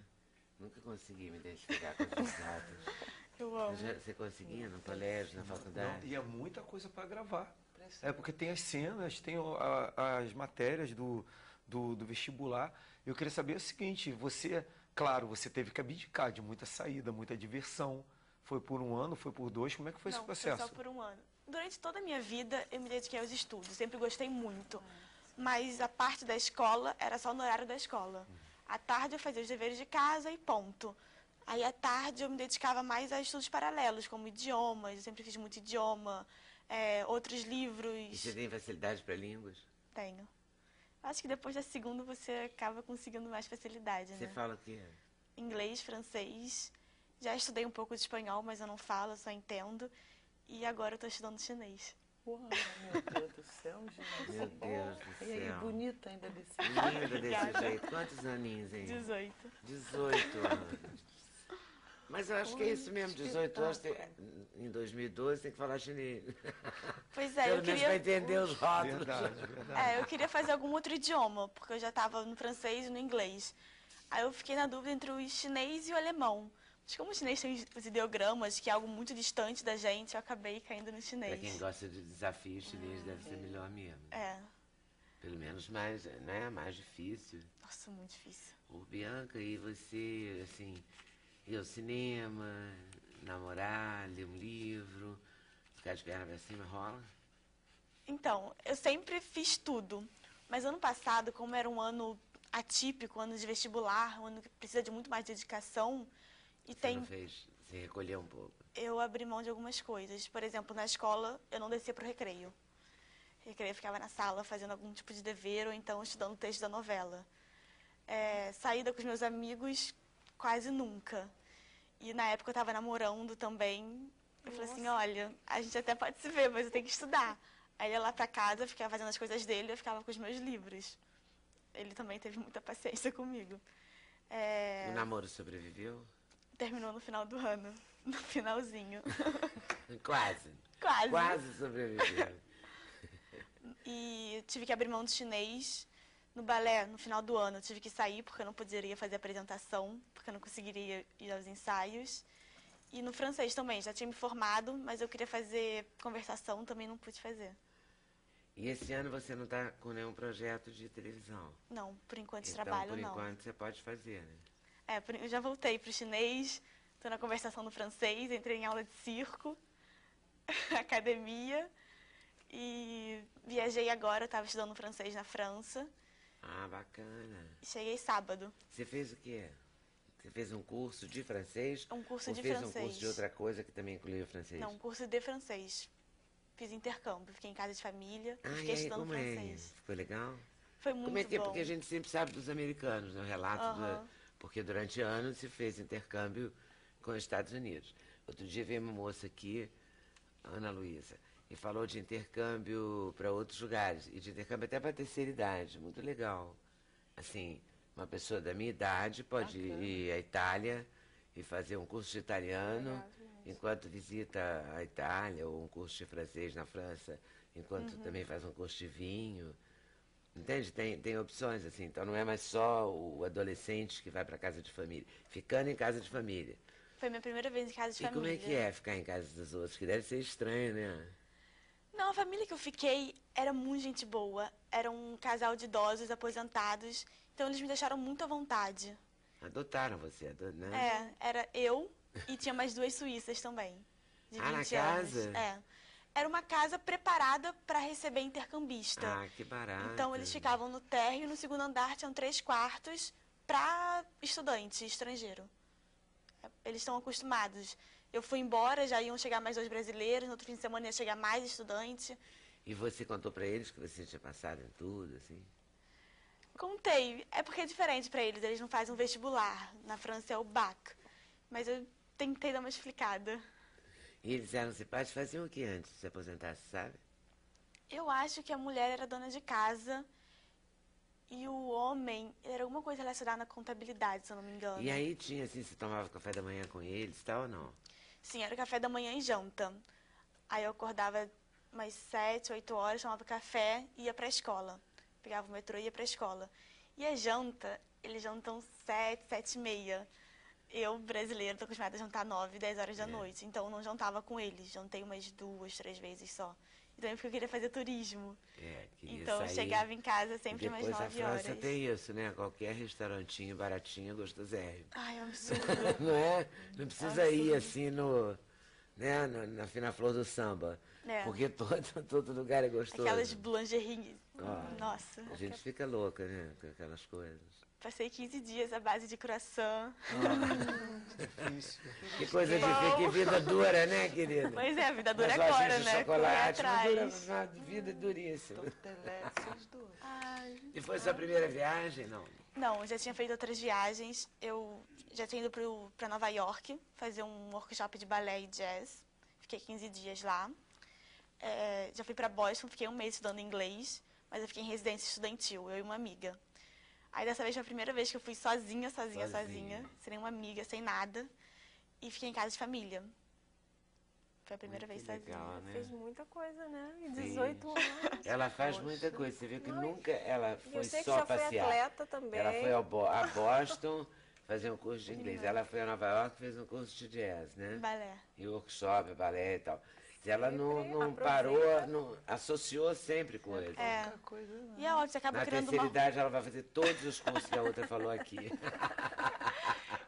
A: Nunca consegui me identificar com as exatas.
E: Eu amo.
A: Você conseguia no colégio, na faculdade?
B: Não, e é muita coisa para gravar. É porque tem as cenas, tem as matérias do vestibular. Eu queria saber o seguinte, você, claro, você teve que abdicar de muita saída, muita diversão. Foi por 1 ano, foi por 2, como é que foi esse
E: Não,
B: processo?
E: foi só por 1 ano. Durante toda a minha vida, eu me dediquei aos estudos, sempre gostei muito. Mas a parte da escola era só no horário da escola. À tarde eu fazia os deveres de casa e ponto. Aí à tarde eu me dedicava mais a estudos paralelos, como idiomas, eu sempre fiz muito idioma, outros livros.
A: E você tem facilidade para línguas?
E: Tenho. Acho que depois da segunda você acaba conseguindo mais facilidade,
A: Você
E: né?
A: fala o quê?
E: Inglês, francês. Já estudei um pouco de espanhol, mas eu não falo, eu só entendo. E agora eu estou estudando chinês.
C: Uau, meu Deus do céu, gente.
A: Meu Deus do
C: E aí,
A: céu.
C: bonita ainda desse
A: Linda desse jeito. Quantos aninhos, hein?
E: 18.
A: 18 anos. Mas eu acho que é isso mesmo, 18 anos, em 2012 tem que falar chinês.
E: Pois é,
A: Pelo
E: eu
A: menos para
E: queria,
A: entender os rótulos.
B: Verdade, verdade.
E: eu queria fazer algum outro idioma, porque eu já estava no francês e no inglês. Aí eu fiquei na dúvida entre o chinês e o alemão. Mas como o chinês tem os ideogramas, que é algo muito distante da gente, eu acabei caindo no
A: Para
E: chinês.
A: quem gosta de desafio, chinês deve ser melhor mesmo.
E: É,
A: Pelo menos mais, né, mais difícil.
E: nossa, muito difícil.
A: Ô, Bianca, e você, assim, ir ao cinema, namorar, ler um livro, ficar de perna pra cima, rola?
E: Então, eu sempre fiz tudo. Mas ano passado, como era um ano atípico, ano de vestibular, um ano que precisa de muito mais dedicação. E
A: Você não fez se recolher um pouco?
E: Eu abri mão de algumas coisas. Por exemplo, na escola, eu não descia para o recreio. Recreio, eu ficava na sala fazendo algum tipo de dever ou então estudando o texto da novela. Saída com os meus amigos, quase nunca. E na época eu estava namorando também. Eu falei assim, olha, a gente até pode se ver, mas eu tenho que estudar. Aí ele ia lá para casa, ficava fazendo as coisas dele, eu ficava com os meus livros. Ele também teve muita paciência comigo.
A: O namoro sobreviveu?
E: Terminou no final do ano, no finalzinho.
A: Quase.
E: Quase.
A: Quase sobreviveu.
E: E tive que abrir mão do chinês. No balé, no final do ano, eu tive que sair porque eu não poderia fazer apresentação, porque eu não conseguiria ir aos ensaios. E no francês também, já tinha me formado, mas eu queria fazer conversação, também não pude fazer.
A: E esse ano você não está com nenhum projeto de televisão?
E: Não, por enquanto de
A: Então,
E: trabalho não.
A: por enquanto você pode fazer, né?
E: Eu já voltei para o chinês, estou na conversação no francês, entrei em aula de circo, academia, e viajei agora, estava estudando francês na França.
A: Ah, bacana.
E: E cheguei sábado.
A: Você fez o quê? Você fez um curso de francês?
E: Um curso
A: ou
E: de
A: fez
E: francês.
A: Um curso de outra coisa que também incluía o francês?
E: Não, um curso de francês. Fiz intercâmbio, fiquei em casa de família,
A: Ah,
E: fiquei
A: e aí,
E: estudando
A: como
E: francês.
A: é? Ficou legal?
E: Foi muito
A: Como é que é?
E: bom.
A: Porque a gente sempre sabe dos americanos, né? O relato porque durante anos se fez intercâmbio com os Estados Unidos. Outro dia veio uma moça aqui, Ana Luísa, e falou de intercâmbio para outros lugares, e de intercâmbio até para a terceira idade. Muito legal. Assim, uma pessoa da minha idade pode ir à Itália e fazer um curso de italiano enquanto visita a Itália, ou um curso de francês na França, enquanto também faz um curso de vinho. Entende? Tem opções, assim. Então não é mais só o adolescente que vai para casa de família. Ficando em casa de família.
E: Foi minha primeira vez em casa de
A: E
E: família.
A: como é que é ficar em casa dos outros? Que deve ser estranho, né?
E: Não, a família que eu fiquei era muito gente boa. Era um casal de idosos aposentados. Então eles me deixaram muito à vontade.
A: Adotaram você, né?
E: Era eu e tinha mais 2 suíças também. De 20
A: na
E: anos.
A: casa?
E: Era uma casa preparada para receber intercambista.
A: Ah, que barato.
E: Então eles ficavam no térreo e no segundo andar tinham 3 quartos para estudante estrangeiro. Eles estão acostumados. Eu fui embora, já iam chegar mais 2 brasileiros, no outro fim de semana ia chegar mais estudante.
A: E você contou para eles que você tinha passado em tudo, assim?
E: Contei. É porque é diferente para eles não fazem um vestibular. Na França é o BAC. Mas eu tentei dar uma explicada.
A: E eles eram simpáticos, faziam o que antes de se aposentar, você sabe?
E: Eu acho que a mulher era dona de casa e o homem era alguma coisa relacionada à contabilidade, se eu não me engano.
A: E aí tinha, assim, você tomava café da manhã com eles e tal ou não?
E: Sim, era café da manhã e janta. Aí eu acordava umas 7, 8 horas, tomava café e ia pra escola. Pegava o metrô e ia pra escola. E a janta, eles jantam 7, 7 e meia. Eu, brasileira, tô acostumada a jantar 9, 10 horas da noite. Então, eu não jantava com eles. Jantei umas 2, 3 vezes só. Então, porque eu queria fazer turismo.
A: Queria
E: então, eu
A: sair.
E: chegava em casa sempre umas 9
A: Depois a França
E: horas.
A: tem isso, né? Qualquer restaurantinho baratinho, gostosérrimo.
E: Ai, é um absurdo.
A: Não é? Não precisa ir assim né? Na flor do samba. Porque todo lugar é gostoso.
E: Aquelas boulangeries. Nossa.
A: A gente fica louca, né? Com aquelas coisas.
E: Passei 15 dias à base de croissant.
B: Difícil.
A: Que coisa difícil, que vida dura, né, querida?
E: Pois é, a vida dura
A: As
E: agora,
A: lojinhas de
E: né?
A: chocolate,
E: Correr atrás.
A: uma vida duríssima.
C: Telécios do...
A: E foi sua primeira viagem, não?
E: Não, já tinha feito outras viagens. Eu já tinha ido para Nova York fazer um workshop de balé e jazz. Fiquei 15 dias lá. Já fui para Boston, fiquei 1 mês estudando inglês, mas eu fiquei em residência estudantil, eu e uma amiga. Aí dessa vez foi a primeira vez que eu fui sozinha, sem nenhuma amiga, sem nada. E fiquei em casa de família. Foi a primeira vez sozinha.
A: Legal, né?
D: Fez muita coisa, né? E 18 anos.
A: Ela faz muita coisa. Você viu que nunca ela
D: E
A: foi
D: eu sei que
A: só
D: já foi
A: passear.
D: atleta também.
A: Ela foi a Boston fazer um curso de inglês. Ela foi a Nova York fez um curso de jazz, né?
E: Balé.
A: E workshop, balé e tal. Ela não
D: aproveita.
A: parou, não, associou sempre coisas.
C: Coisa não.
E: E é óbvio, você acaba
A: Na
E: criando
A: terceira idade ela vai fazer todos os cursos que a outra falou aqui.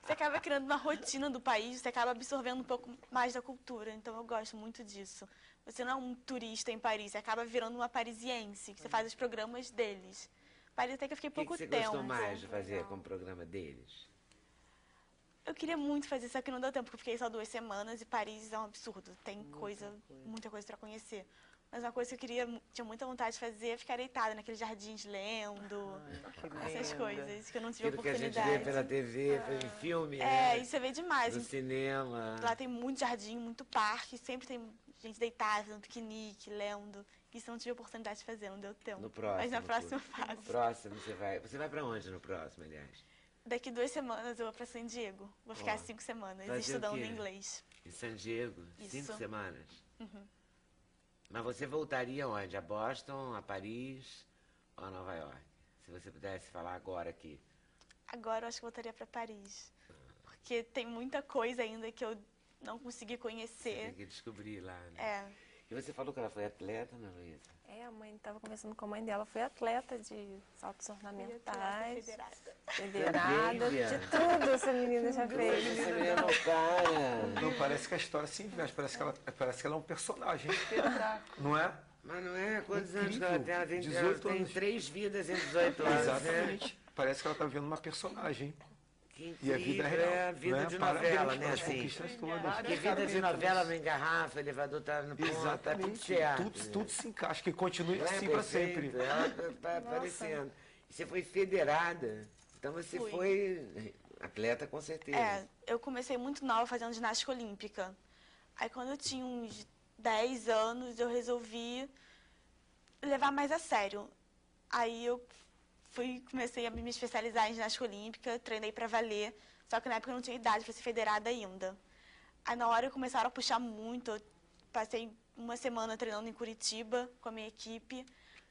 E: Você acaba criando uma rotina do país, você acaba absorvendo um pouco mais da cultura. Então eu gosto muito disso. Você não é um turista em Paris, você acaba virando uma parisiense, que você faz os programas deles. Paris até que eu fiquei
A: O que
E: pouco
A: você
E: tempo.
A: gostou mais de fazer com o programa deles?
E: Eu queria muito fazer, só que não deu tempo, porque eu fiquei só 2 semanas e Paris é um absurdo. Tem muita coisa pra conhecer. Mas uma coisa que eu queria, tinha muita vontade de fazer é ficar deitada naqueles jardins lendo, essas
C: linda.
E: coisas que eu não tive
A: Aquilo que a gente
E: oportunidade.
A: vê pela TV, em filme,
E: É,
A: né?
E: isso você vê demais.
A: No cinema.
E: Lá tem muito jardim, muito parque, sempre tem gente deitada, fazendo piquenique, lendo. Isso eu não tive oportunidade de fazer, não deu tempo.
A: No próximo.
E: Mas na próxima
A: No
E: fase.
A: próximo você vai. Você vai pra onde no próximo, aliás?
E: Daqui 2 semanas eu vou pra San Diego. Vou ficar 5 semanas
A: fazer o
E: estudando
A: quê?
E: inglês.
A: Em San Diego?
E: Isso.
A: 5 semanas? Mas você voltaria onde? A Boston, a Paris ou a Nova York? Se você pudesse falar agora aqui.
E: Agora eu acho que eu voltaria pra Paris. Porque tem muita coisa ainda que eu não consegui
A: Tem
E: conhecer.
A: que descobrir lá, né?
E: É.
A: E você falou que ela foi atleta, Ana Luísa?
D: A mãe estava conversando com a mãe dela, foi atleta de saltos ornamentais, federada,
A: Também,
D: de
A: Bianca.
D: tudo essa menina já fez.
A: Essa menina não para.
B: Não, parece que a história se inverte, parece que ela é um personagem. Não é?
A: Mas não é? Quantos anos que
B: Incrível.
A: ela tem? Ela tem,
B: 18
A: ela tem
B: anos.
A: 3 vidas em 18 anos, né?
B: Exatamente. Parece que ela está vendo uma personagem.
A: Que
B: E a vida é
A: incrível,
B: real.
A: é a vida
B: né?
A: de
B: Parabéns
A: novela, né?
B: pelas
A: Assim.
B: conquistas todas.
A: Porque vida de novela não engarrafa, o elevador tá no ponto, tá tudo
B: Exatamente.
A: certo.
B: Tudo se encaixa, que continue
A: Não é
B: assim para
A: perfeito,
B: sempre.
A: ela tá aparecendo. E você foi federada, então você
E: Fui.
A: foi atleta com certeza.
E: É, eu comecei muito nova fazendo ginástica olímpica. Aí quando eu tinha uns 10 anos, eu resolvi levar mais a sério. Aí eu comecei a me especializar em ginástica olímpica, treinei pra valer, só que na época eu não tinha idade para ser federada ainda. Aí na hora começaram a puxar muito, eu passei uma semana treinando em Curitiba com a minha equipe.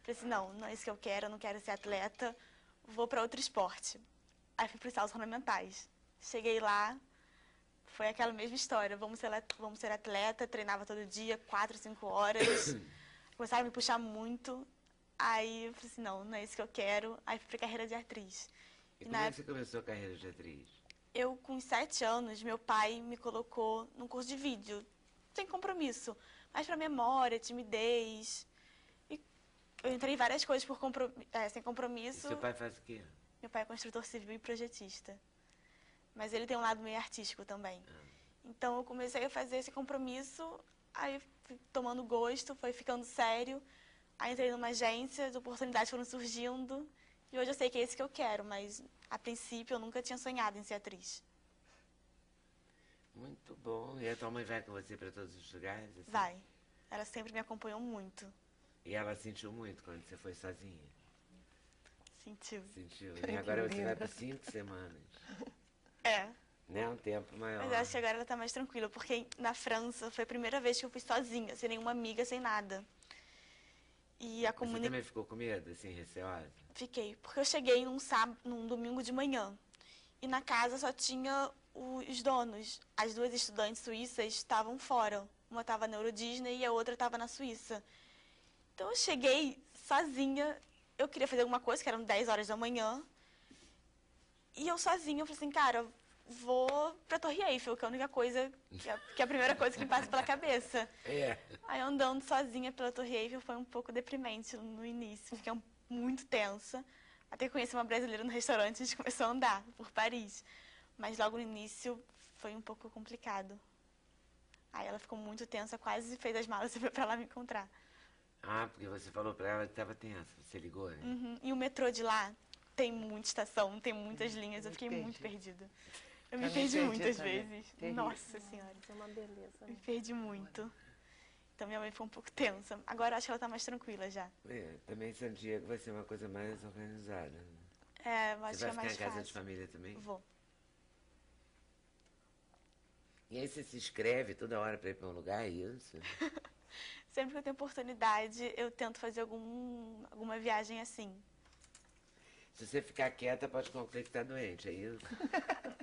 E: Falei assim, não é isso que eu quero não quero ser atleta, vou para outro esporte. Aí fui para os saltos ornamentais. Cheguei lá, foi aquela mesma história, vamos ser atleta, treinava todo dia, 4, 5 horas. Começaram a me puxar muito. Aí eu falei assim, não é isso que eu quero. Aí fui pra carreira de atriz.
A: E
E: E
A: como é que você começou a carreira de atriz?
E: eu, com 7 anos, meu pai me colocou num curso de vídeo, sem compromisso. Mas pra memória, timidez. E eu entrei em várias coisas sem
A: E
E: compromisso.
A: seu pai faz o quê?
E: Meu pai é construtor civil e projetista. Mas ele tem um lado meio artístico também. Então eu comecei a fazer esse compromisso, aí fui tomando gosto, foi ficando sério. Aí entrei numa agência, as oportunidades foram surgindo. E hoje eu sei que é isso que eu quero, mas a princípio eu nunca tinha sonhado em ser atriz.
A: Muito bom. E a tua mãe vai com você para todos os lugares? Assim?
E: Vai. Ela sempre me acompanhou muito.
A: E ela sentiu muito quando você foi sozinha?
E: Sentiu.
A: Sentiu. E agora você vai por 5 semanas.
E: É.
A: Né? Um tempo maior.
E: Mas eu acho que agora ela tá mais tranquila, porque na França foi a primeira vez que eu fui sozinha, sem nenhuma amiga, sem nada. E a
A: Você
E: comunidade...
A: também ficou com medo, assim, receosa?
E: Fiquei, porque eu cheguei num domingo de manhã. E na casa só tinha os donos. As 2 estudantes suíças estavam fora. Uma estava na Euro Disney e a outra estava na Suíça. Então eu cheguei sozinha. Eu queria fazer alguma coisa, que eram 10 horas da manhã. E eu sozinha, eu falei assim, cara, vou pra Torre Eiffel, que é a única coisa, que é a primeira coisa que me passa pela cabeça.
A: É.
E: Aí andando sozinha pela Torre Eiffel foi um pouco deprimente no início. Fiquei muito tensa. Até que conheci uma brasileira no restaurante e a gente começou a andar por Paris. Mas logo no início foi um pouco complicado. Aí ela ficou muito tensa, quase fez as malas e foi pra lá me encontrar.
A: Ah, porque você falou pra ela que estava tensa. Você ligou, né?
E: Uhum. E o metrô de lá tem muita estação, tem muitas linhas. Eu fiquei muito perdida. Eu me
C: Também
E: perdi
C: perdi
E: muitas
C: também.
E: vezes.
C: Terrível.
E: Nossa Senhora.
D: Isso é uma beleza.
E: Me perdi muito. Então minha mãe foi um pouco tensa. Agora acho que ela tá mais tranquila já.
A: É, também San Diego vai ser uma coisa mais organizada. Né?
E: É, eu acho
A: Você
E: que é
A: vai
E: mais
A: ficar em casa de
E: fácil.
A: família também?
E: Vou.
A: E aí você se inscreve toda hora para ir para um lugar, é isso?
E: Sempre que eu tenho oportunidade, eu tento fazer alguma viagem assim.
A: Se você ficar quieta, pode concluir que tá doente, é isso?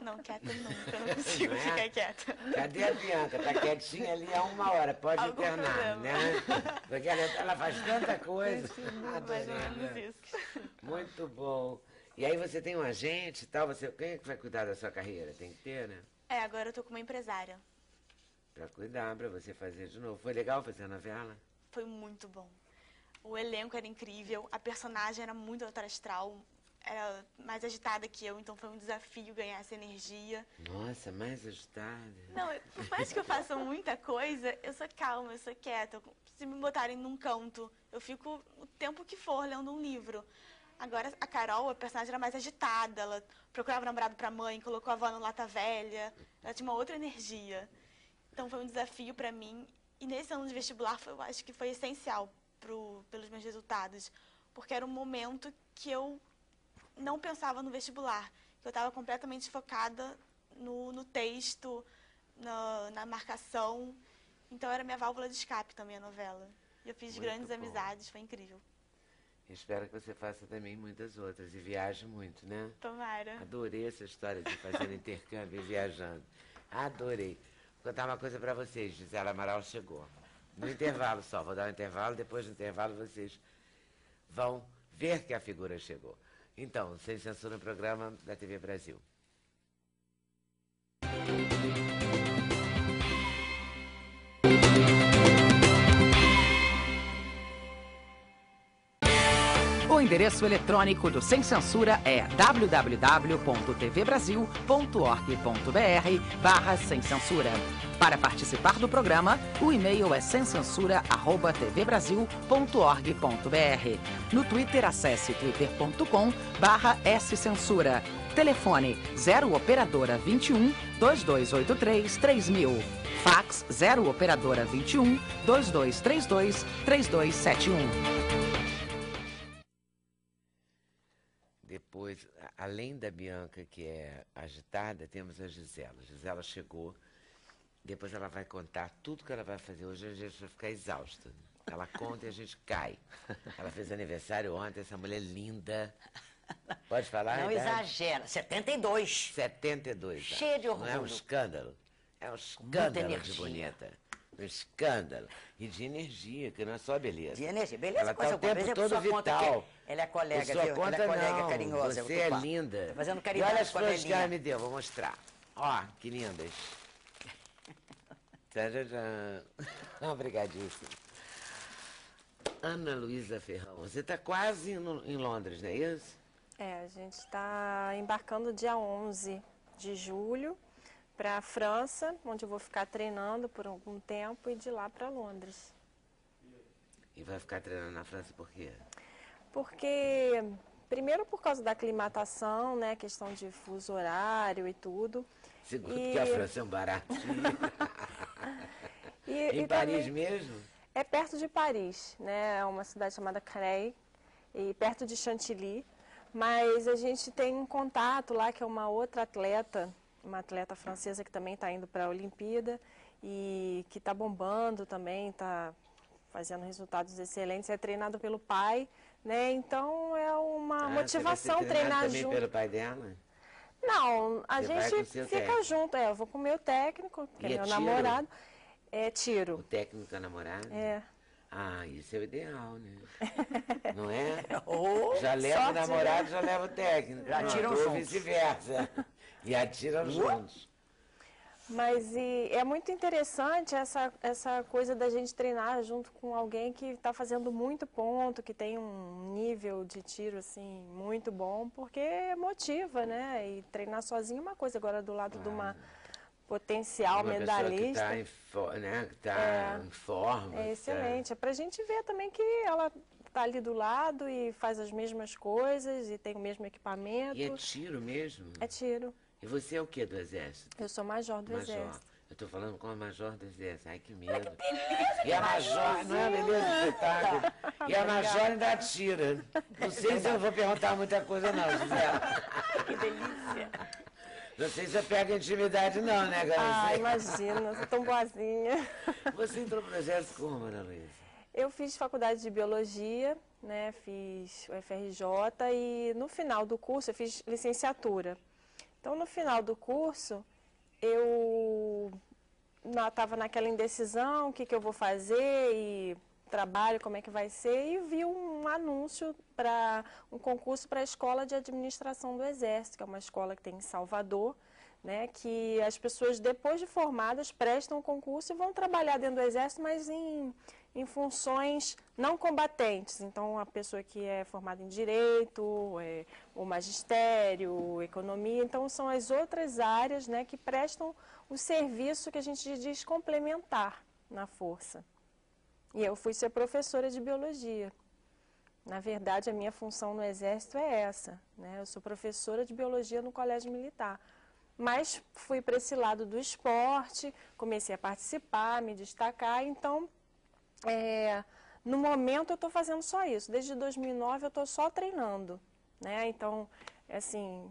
E: Não, quieta nunca, eu não consigo
A: Não é?
E: ficar quieta.
A: Cadê a Bianca? Tá quietinha ali há 1 hora, pode
E: Algum
A: internar,
E: problema.
A: né? Porque ela faz tanta coisa.
E: Mais ou
A: Adorei,
E: menos
A: né?
E: isso.
A: Muito bom. E aí você tem um agente e tal, quem é que vai cuidar da sua carreira? Tem que ter, né?
E: É, agora eu tô com uma empresária.
A: Pra cuidar, pra você fazer de novo. Foi legal fazer a novela?
E: Foi muito bom. O elenco era incrível, a personagem era muito alta astral, era mais agitada que eu, então foi um desafio ganhar essa energia.
A: Nossa, mais agitada.
E: Não, por mais que eu faça muita coisa, eu sou calma, eu sou quieta. Se me botarem num canto, eu fico o tempo que for lendo um livro. Agora, a Carol, a personagem era mais agitada, ela procurava namorado pra mãe, colocou a avó no lata velha, ela tinha uma outra energia. Então foi um desafio pra mim, e nesse ano de vestibular eu acho que foi essencial pelos meus resultados, porque era um momento que eu não pensava no vestibular, que eu estava completamente focada no texto, na marcação, então era minha válvula de escape também a novela. E eu fiz
A: Muito
E: grandes
A: bom.
E: amizades, foi incrível.
A: Espero que você faça também muitas outras e viaje muito, né?
E: Tomara.
A: Adorei essa história de fazer intercâmbio e viajando. Adorei. Vou contar uma coisa para vocês. Gisela Amaral chegou. No intervalo só. Vou dar um intervalo. Depois do intervalo vocês vão ver que a figura chegou. Então, Sem Censura no programa da TV Brasil.
F: O endereço eletrônico do Sem Censura é www.tvbrasil.org.br/sem censura. Para participar do programa, o e-mail é semcensura@tvbrasil.org.br. No Twitter, acesse twitter.com/scensura. Telefone 0 operadora 21 2283 3000. Fax 0 operadora 21 2232 3271.
A: Depois, além da Bianca, que é agitada, temos a Gisela. Gisela chegou, depois ela vai contar tudo que ela vai fazer. Hoje a gente vai ficar exausta. Ela conta e a gente cai. Ela fez aniversário ontem, essa mulher linda. Pode falar?
G: Não
A: a idade?
G: exagera. 72.
A: 72
G: Cheia de
A: anos. Não é um
G: orgulho.
A: escândalo? É um
G: muita
A: escândalo de
G: energia.
A: bonita. Um escândalo. E de energia, que não é só beleza.
G: De energia. Beleza,
A: Ela
G: coisa
A: tá o
G: boa. Às
A: tempo
G: vezes a
A: todo
G: pessoa conta
A: vital.
G: que ela é colega,
A: Por sua
G: viu?
A: conta,
G: Ela é colega
A: não.
G: carinhosa.
A: Você é linda.
G: Tô fazendo
A: E
G: caridade
A: olha as
G: com a
A: flores que ela
G: velhinha.
A: me deu, vou mostrar. Ó, que lindas. Tcharam. Obrigadíssimo. Ana Luísa Ferrão, você está quase em Londres, não é isso?
D: A gente está embarcando dia 11 de julho para a França, onde eu vou ficar treinando por algum tempo, e de lá para Londres.
A: E vai ficar treinando na França por quê?
D: Porque, primeiro por causa da aclimatação, né, questão de fuso horário e tudo.
A: Segundo, que a França é um baratinho. Em
D: E
A: Paris
D: também
A: mesmo?
D: é perto de Paris, né, é uma cidade chamada Creil, e perto de Chantilly. Mas a gente tem um contato lá, que é uma outra atleta, uma atleta francesa que também está indo para a Olimpíada e que está bombando também, está fazendo resultados excelentes, é treinado pelo pai, né? Então é uma motivação
A: você vai ser
D: treinar
A: também
D: junto.
A: pelo pai dela?
D: Não, a
A: Você vai
D: gente
A: com seu
D: fica
A: técnico.
D: junto, eu vou com o meu técnico, que
A: E
D: é
A: é
D: meu
A: tiro?
D: namorado, é
A: O
D: tiro.
A: técnico é namorado?
D: É.
A: Ah, isso é o ideal, né? Não é?
G: Ô,
A: Já leva o
D: sorte,
A: namorado, já leva o técnico.
G: Já atiram
A: Ou
G: juntos.
A: vice-versa. E atiram juntos.
D: Mas é muito interessante essa coisa da gente treinar junto com alguém que está fazendo muito ponto, que tem um nível de tiro assim muito bom, porque motiva, né? E treinar sozinho é uma coisa, agora do lado de uma potencial
A: Uma
D: medalhista.
A: pessoa que está em forma.
D: É excelente. É pra gente ver também que ela está ali do lado e faz as mesmas coisas e tem o mesmo equipamento.
A: E é tiro mesmo?
D: É tiro.
A: E você é o que do Exército?
D: Eu sou major do
A: Major.
D: Exército.
A: Eu tô falando com a major do Exército. Ai, que medo. E a major, não é beleza do espetáculo? E a major ainda atira. Não sei se eu vou perguntar muita coisa não, Gisela.
G: que delícia.
A: Não sei se eu pego intimidade não, né,
D: Ah,
A: galera?
D: imagina, sou tão boazinha.
A: Você entrou pro Exército como, Ana Luísa?
D: Eu fiz faculdade de Biologia, né, fiz o FRJ e no final do curso eu fiz licenciatura. Então, no final do curso, eu estava naquela indecisão, o que eu vou fazer e trabalho, como é que vai ser, e vi um anúncio para um concurso para a Escola de Administração do Exército, que é uma escola que tem em Salvador, né, que as pessoas, depois de formadas, prestam o concurso e vão trabalhar dentro do Exército, mas em em funções não combatentes. Então, a pessoa que é formada em direito, o magistério, economia. Então, são as outras áreas, né, que prestam o serviço que a gente diz complementar na Força. E eu fui ser professora de biologia. Na verdade, a minha função no Exército é essa, né? Eu sou professora de biologia no Colégio Militar. Mas fui para esse lado do esporte, comecei a participar, me destacar. Então, no momento eu estou fazendo só isso. Desde 2009 eu estou só treinando, né? Então, assim,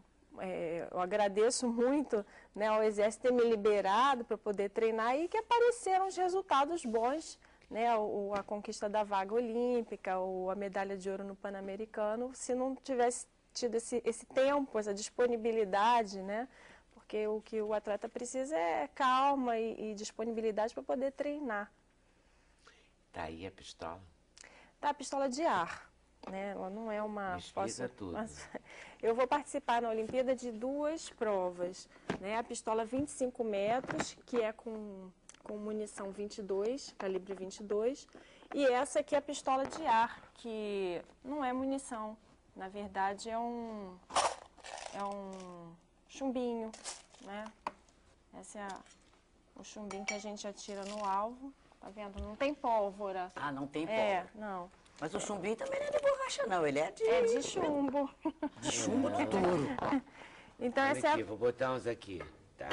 D: eu agradeço muito, né, ao Exército ter me liberado para poder treinar e que apareceram os resultados bons, né? A conquista da vaga olímpica, a medalha de ouro no Pan-Americano. Se não tivesse tido esse tempo, essa disponibilidade, né? Porque o que o atleta precisa é calma e disponibilidade para poder treinar.
A: Tá aí a pistola?
D: Tá, a pistola de ar, né? Ela não é uma...
A: Me explica tudo.
D: Eu vou participar na Olimpíada de 2 provas, né? A pistola 25 metros, que é com munição 22, calibre 22, e essa aqui é a pistola de ar, que não é munição, na verdade é um chumbinho, né? Esse é o chumbinho que a gente atira no alvo. Tá vendo? Não tem pólvora.
G: Ah, não tem pólvora.
D: Não.
G: Mas o chumbinho também não é de borracha, não. Ele é de...
D: É de chumbo.
G: De chumbo de duro.
D: Então
A: Olha
D: essa
A: aqui,
D: é a...
A: vou botar uns aqui, tá?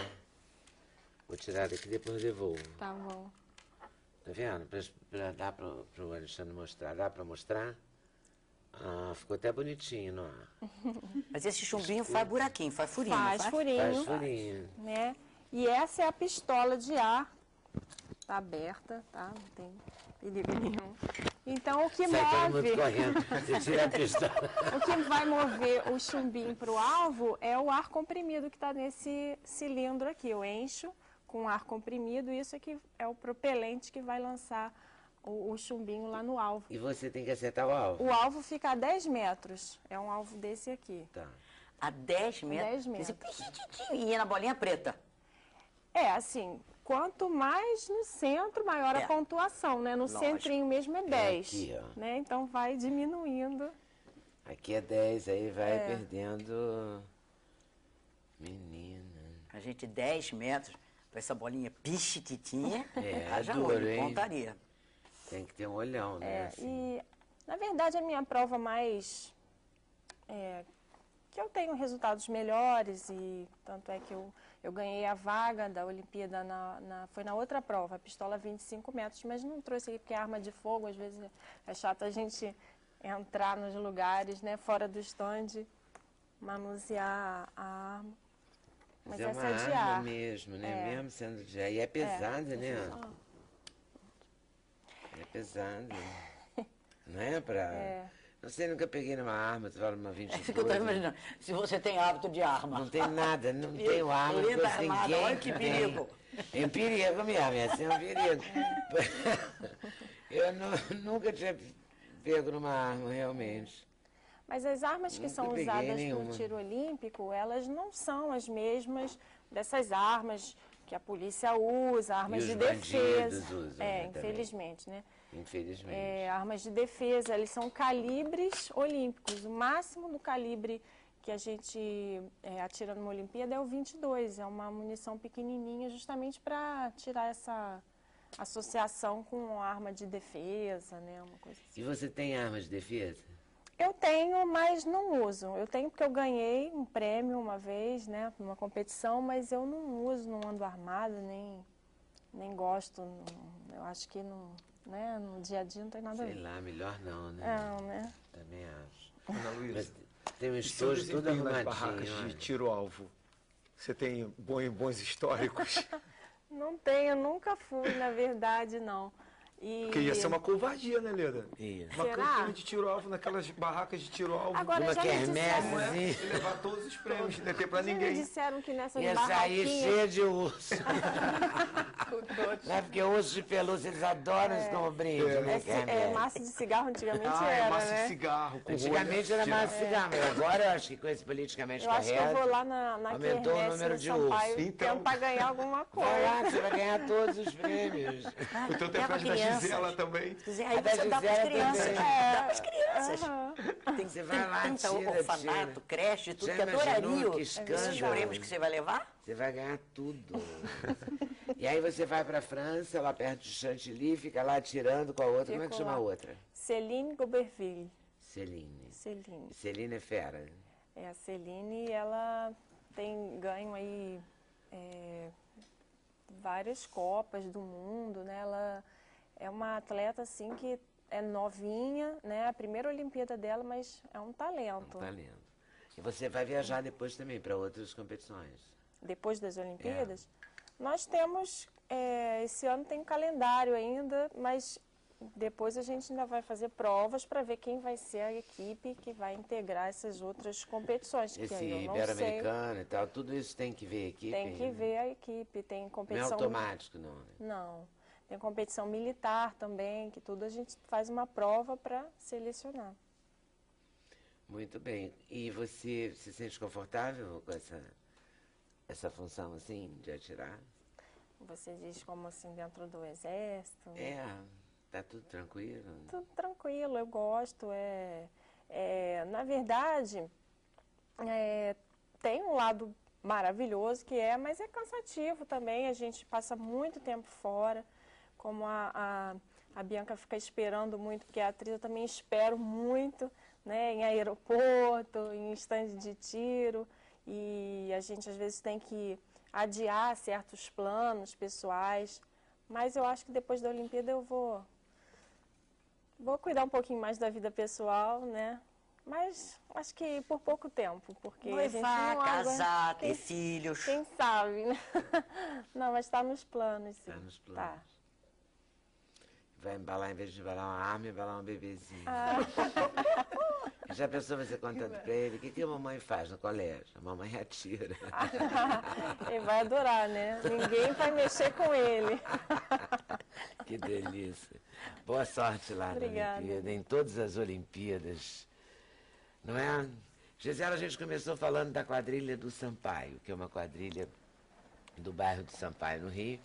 A: Vou tirar daqui e depois devolvo.
D: Tá bom.
A: Tá vendo? Pra dar pro Alexandre mostrar. Dá pra mostrar? Ah, ficou até bonitinho no ar.
G: Mas esse chumbinho faz buraquinho, faz furinho.
D: Faz
G: não
D: furinho.
A: Faz furinho.
D: Né? E essa é a pistola de ar. Tá aberta, tá? Não tem perigo nenhum. Então, o que
A: Sai todo
D: move...
A: mundo correndo. Você tira a pistola.
D: O que vai mover o chumbinho para o alvo é o ar comprimido que está nesse cilindro aqui. Eu encho com ar comprimido e isso aqui é o propelente que vai lançar o chumbinho lá no alvo.
A: E você tem que acertar o alvo.
D: O alvo fica a 10 metros. É um alvo desse aqui.
A: Tá.
G: A 10 metros?
D: 10 metros.
G: Esse pichitinho. E na bolinha preta?
D: É, assim, quanto mais no centro, maior a pontuação, né? No
G: Lógico.
D: centrinho mesmo é 10.
A: aqui, ó.
D: Né? Então vai diminuindo.
A: Aqui é 10, aí vai perdendo... Menina.
G: A gente 10 metros, com essa bolinha pichititinha,
A: É,
G: haja
A: duro,
G: olho,
A: hein?
G: pontaria.
A: Tem que ter um olhão, né? assim.
D: E, na verdade, a minha prova mais... que eu tenho resultados melhores e tanto é que eu ganhei a vaga da Olimpíada, foi na outra prova, a pistola 25 metros, mas não trouxe aqui porque é arma de fogo, às vezes é chato a gente entrar nos lugares, né, fora do stand, manusear a arma. Mas
A: é
D: essa
A: uma
D: é de
A: arma
D: ar.
A: mesmo, né? Mesmo sendo de ar. E é pesada, né? É pesada. Não é pra... Não sei, nunca peguei numa arma, tu fala numa
G: É
A: 22.
G: isso que eu estou imaginando. Se você tem hábito de arma.
A: Não tem nada, não tenho arma, não
G: Ele tá
A: conheço
G: armado,
A: ninguém
G: olha que
A: tem.
G: perigo.
A: É um perigo mesmo, esse é um perigo. Eu nunca tinha pego numa arma, realmente.
D: Mas as armas que
A: Nunca
D: são
A: peguei
D: usadas
A: nenhuma.
D: no tiro olímpico, elas não são as mesmas dessas armas que a polícia usa, armas
A: E
D: de
A: os
D: defesa.
A: bandidos usam, né, também.
D: Infelizmente, né?
A: Infelizmente.
D: Armas de defesa, eles são calibres olímpicos. O máximo do calibre que a gente atira numa Olimpíada é o 22. É uma munição pequenininha justamente para tirar essa associação com arma de defesa, né? Uma coisa assim.
A: E você tem arma de defesa?
D: Eu tenho, mas não uso. Eu tenho porque eu ganhei um prêmio uma vez, né, numa competição, mas eu não uso, não ando armada, nem gosto. Eu acho que não, né, no dia a dia não tem nada a
A: Sei
D: ver.
A: lá, melhor não, né?
D: Não, né?
A: Também acho.
B: Ana Luísa,
A: Mas tem um
B: e seu
A: estojo todo
B: desempenho nas barracas
A: arrumadinho.
B: de
A: olha.
B: tiro-alvo? Você tem bons históricos?
D: Não tenho, nunca fui, na verdade, não. E...
B: Porque ia ser uma covardia, né, Leda?
G: Isso.
B: Uma
D: Será?
B: campanha de tiro-alvo naquelas barracas de tiro-alvo.
D: Agora
A: Uma
D: já me
A: quermesse,
D: disseram,
A: assim.
B: E levar todos os prêmios, não ia ter pra
D: já me
B: ninguém.
D: disseram que nessas
A: Ia sair
D: barraquinhas...
A: cheio de urso. Não é porque urso de pelúcia, eles adoram isso como brinde, né?
D: massa de cigarro antigamente
B: Ah, é
D: era,
B: massa
D: né?
B: de cigarro. Com
A: Antigamente
B: rolha.
A: era mais cigarro, mas agora eu acho que com esse politicamente
D: Eu acho que eu
A: correto...
D: vou lá na
A: aumentou o
D: quermesse
A: número
D: no
A: de
D: Sampaio
B: ursos. Então.
D: tentar ganhar alguma coisa.
A: Vai lá, que você vai ganhar todos os prêmios.
B: O teu
G: Leva
B: tempo das
G: 500 crianças.
B: Gisela também.
G: Aí
A: A da
G: você dá para as
A: Gisela
G: crianças.
A: também.
G: Dá para as crianças. Tem,
A: Você vai lá,
G: tanta
A: tira,
G: orfanato, creche, tudo,
A: Já
G: que
A: imaginou
G: adoraria
A: que
G: esses
A: escândalo?
G: prêmios que você vai levar.
A: Você vai ganhar tudo. E aí você vai para a França, lá perto de Chantilly, fica lá tirando com a outra. Como é que
D: Fico
A: chama a
D: lá.
A: outra?
D: Céline Goberville.
A: Celine.
D: Celine.
A: Celine é fera.
D: A Celine, ela tem ganho aí várias copas do mundo, né? Ela é uma atleta assim que é novinha, né? A primeira Olimpíada dela, mas é um talento.
A: Talento. E você vai viajar depois também para outras competições.
D: Depois das Olimpíadas, nós temos, esse ano tem um calendário ainda, mas depois a gente ainda vai fazer provas para ver quem vai ser a equipe que vai integrar essas outras competições. Que
A: Esse
D: aí eu não sei.
A: Ibero-Americano e tal, tudo isso tem que ver a equipe?
D: Tem que ver a equipe, tem
A: Não é
D: competição...
A: automático, não, né?
D: Não. Tem competição militar também, que tudo a gente faz uma prova para selecionar.
A: Muito bem. E você se sente confortável com essa função, assim, de atirar?
D: Você diz como assim, dentro do exército?
A: Tá tudo tranquilo?
D: Tudo tranquilo, eu gosto. Na verdade, tem um lado maravilhoso mas é cansativo também. A gente passa muito tempo fora, como a Bianca fica esperando muito, porque a atriz eu também espero muito, né, em aeroporto, em estande de tiro, e a gente às vezes tem que adiar certos planos pessoais, mas eu acho que depois da Olimpíada eu vou cuidar um pouquinho mais da vida pessoal, né? Mas acho que por pouco tempo, porque a gente
G: Noivar,
D: não
G: casar,
D: aguenta.
G: ter filhos.
D: Quem sabe, né? Não, mas está nos planos, sim.
A: Tá nos planos.
D: Tá.
A: Vai embalar, em vez de embalar uma arma, embalar um bebezinho. Já pensou você contando pra ele? O que a mamãe faz no colégio? A mamãe atira.
D: Ele vai adorar, né? Ninguém vai mexer com ele.
A: Que delícia. Boa sorte lá
D: Obrigada.
A: na Olimpíada, em todas as Olimpíadas. Não é? Gisela, a gente começou falando da quadrilha do Sampaio, que é uma quadrilha do bairro do Sampaio, no Rio,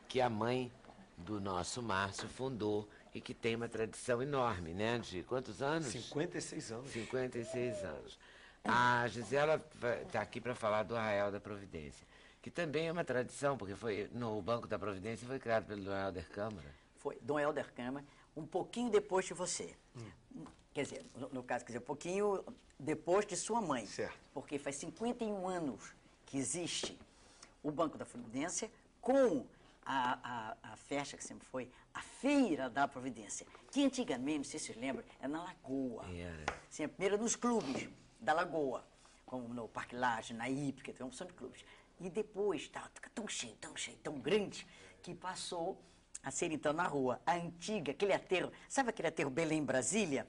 A: que a mãe do nosso Márcio fundou e que tem uma tradição enorme, né? De quantos anos?
B: 56 anos.
A: 56 anos. A Gisela está aqui para falar do Arraial da Providência, que também é uma tradição, porque foi no Banco da Providência foi criado pelo Dom Helder Câmara.
G: Foi Dom Helder Câmara, um pouquinho depois de você. Quer dizer, no caso, um pouquinho depois de sua mãe.
B: Certo.
G: Porque faz 51 anos que existe o Banco da Providência com a festa que sempre foi a Feira da Providência, que antigamente, não sei se vocês lembram, era na Lagoa.
A: Era.
G: Sim, primeiro nos clubes da Lagoa, como no Parque Lage, na Ípica, tem uma opção de clubes. E depois, fica tão cheio, tão grande, que passou a ser então na rua. A antiga, aquele aterro, sabe aquele aterro Belém Brasília?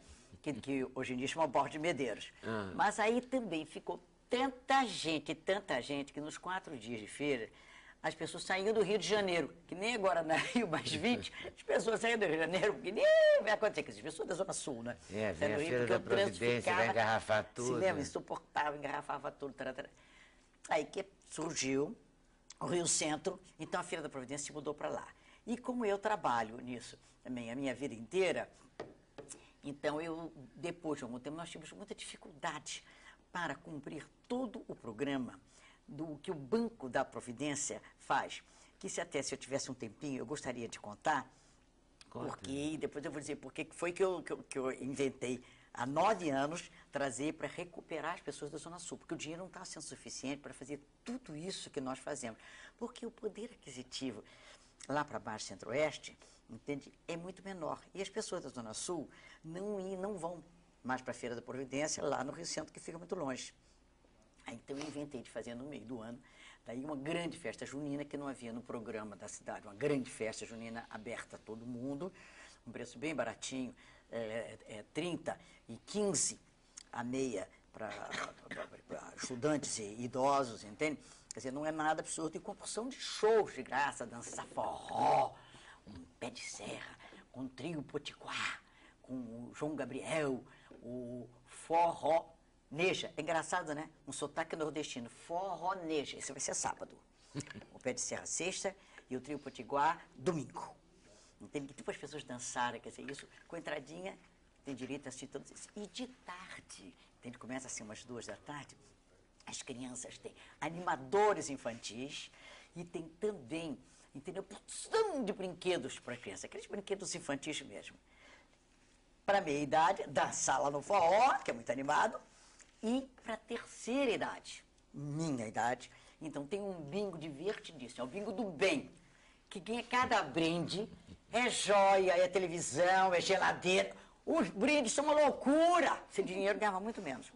G: Que hoje em dia chama Borda de Medeiros. Mas aí também ficou tanta gente, que nos 4 dias de feira, as pessoas saíam do Rio de Janeiro, que nem agora na Rio mais 20, as pessoas saíam do Rio de Janeiro, porque nem vai acontecer com as pessoas da Zona Sul, né?
A: Vem a
G: Saíam do Rio
A: Feira
G: porque
A: da
G: o trânsito
A: Providência, vai engarrafar tudo.
G: Se lembra, insuportável, engarrafava tudo. Aí que surgiu o Rio Centro, então a Feira da Providência se mudou para lá. E como eu trabalho nisso também a minha vida inteira, então depois de algum tempo, nós tivemos muita dificuldade para cumprir todo o programa do que o Banco da Providência faz. Que se eu tivesse um tempinho, eu gostaria de contar, porque depois eu vou dizer porque foi que eu inventei há 9 anos trazer para recuperar as pessoas da Zona Sul, porque o dinheiro não estava sendo suficiente para fazer tudo isso que nós fazemos. Porque o poder aquisitivo lá para baixo, Centro-Oeste, entende, é muito menor. E as pessoas da Zona Sul não vão mais para a Feira da Providência, lá no Rio Centro, que fica muito longe. Aí, então eu inventei de fazer no meio do ano, daí uma grande festa junina que não havia no programa da cidade, uma grande festa junina aberta a todo mundo, um preço bem baratinho, 30 e 15 a meia para estudantes e idosos, entende? Quer dizer, não é nada absurdo, e com porção de shows de graça, dança forró, um pé de serra, com o trio Potiguar, com o João Gabriel, o forró Neja, é engraçado, né? Um sotaque nordestino, forroneja, esse vai ser sábado. O pé de serra sexta e o trio Potiguar domingo. Entende? Tipo as pessoas dançarem, quer dizer, isso com entradinha tem direito a assistir todos esses. E de tarde, entende? Começa assim umas 2 da tarde, as crianças têm animadores infantis e tem também, entendeu? Porção de brinquedos para criança, aqueles brinquedos infantis mesmo. Para meia idade, dançar lá no forró, que é muito animado, e para terceira idade, minha idade, então tem um bingo divertidíssimo, é o bingo do bem, que ganha cada brinde, é joia, é televisão, é geladeira. Os brindes são uma loucura. Esse dinheiro ganhava muito menos.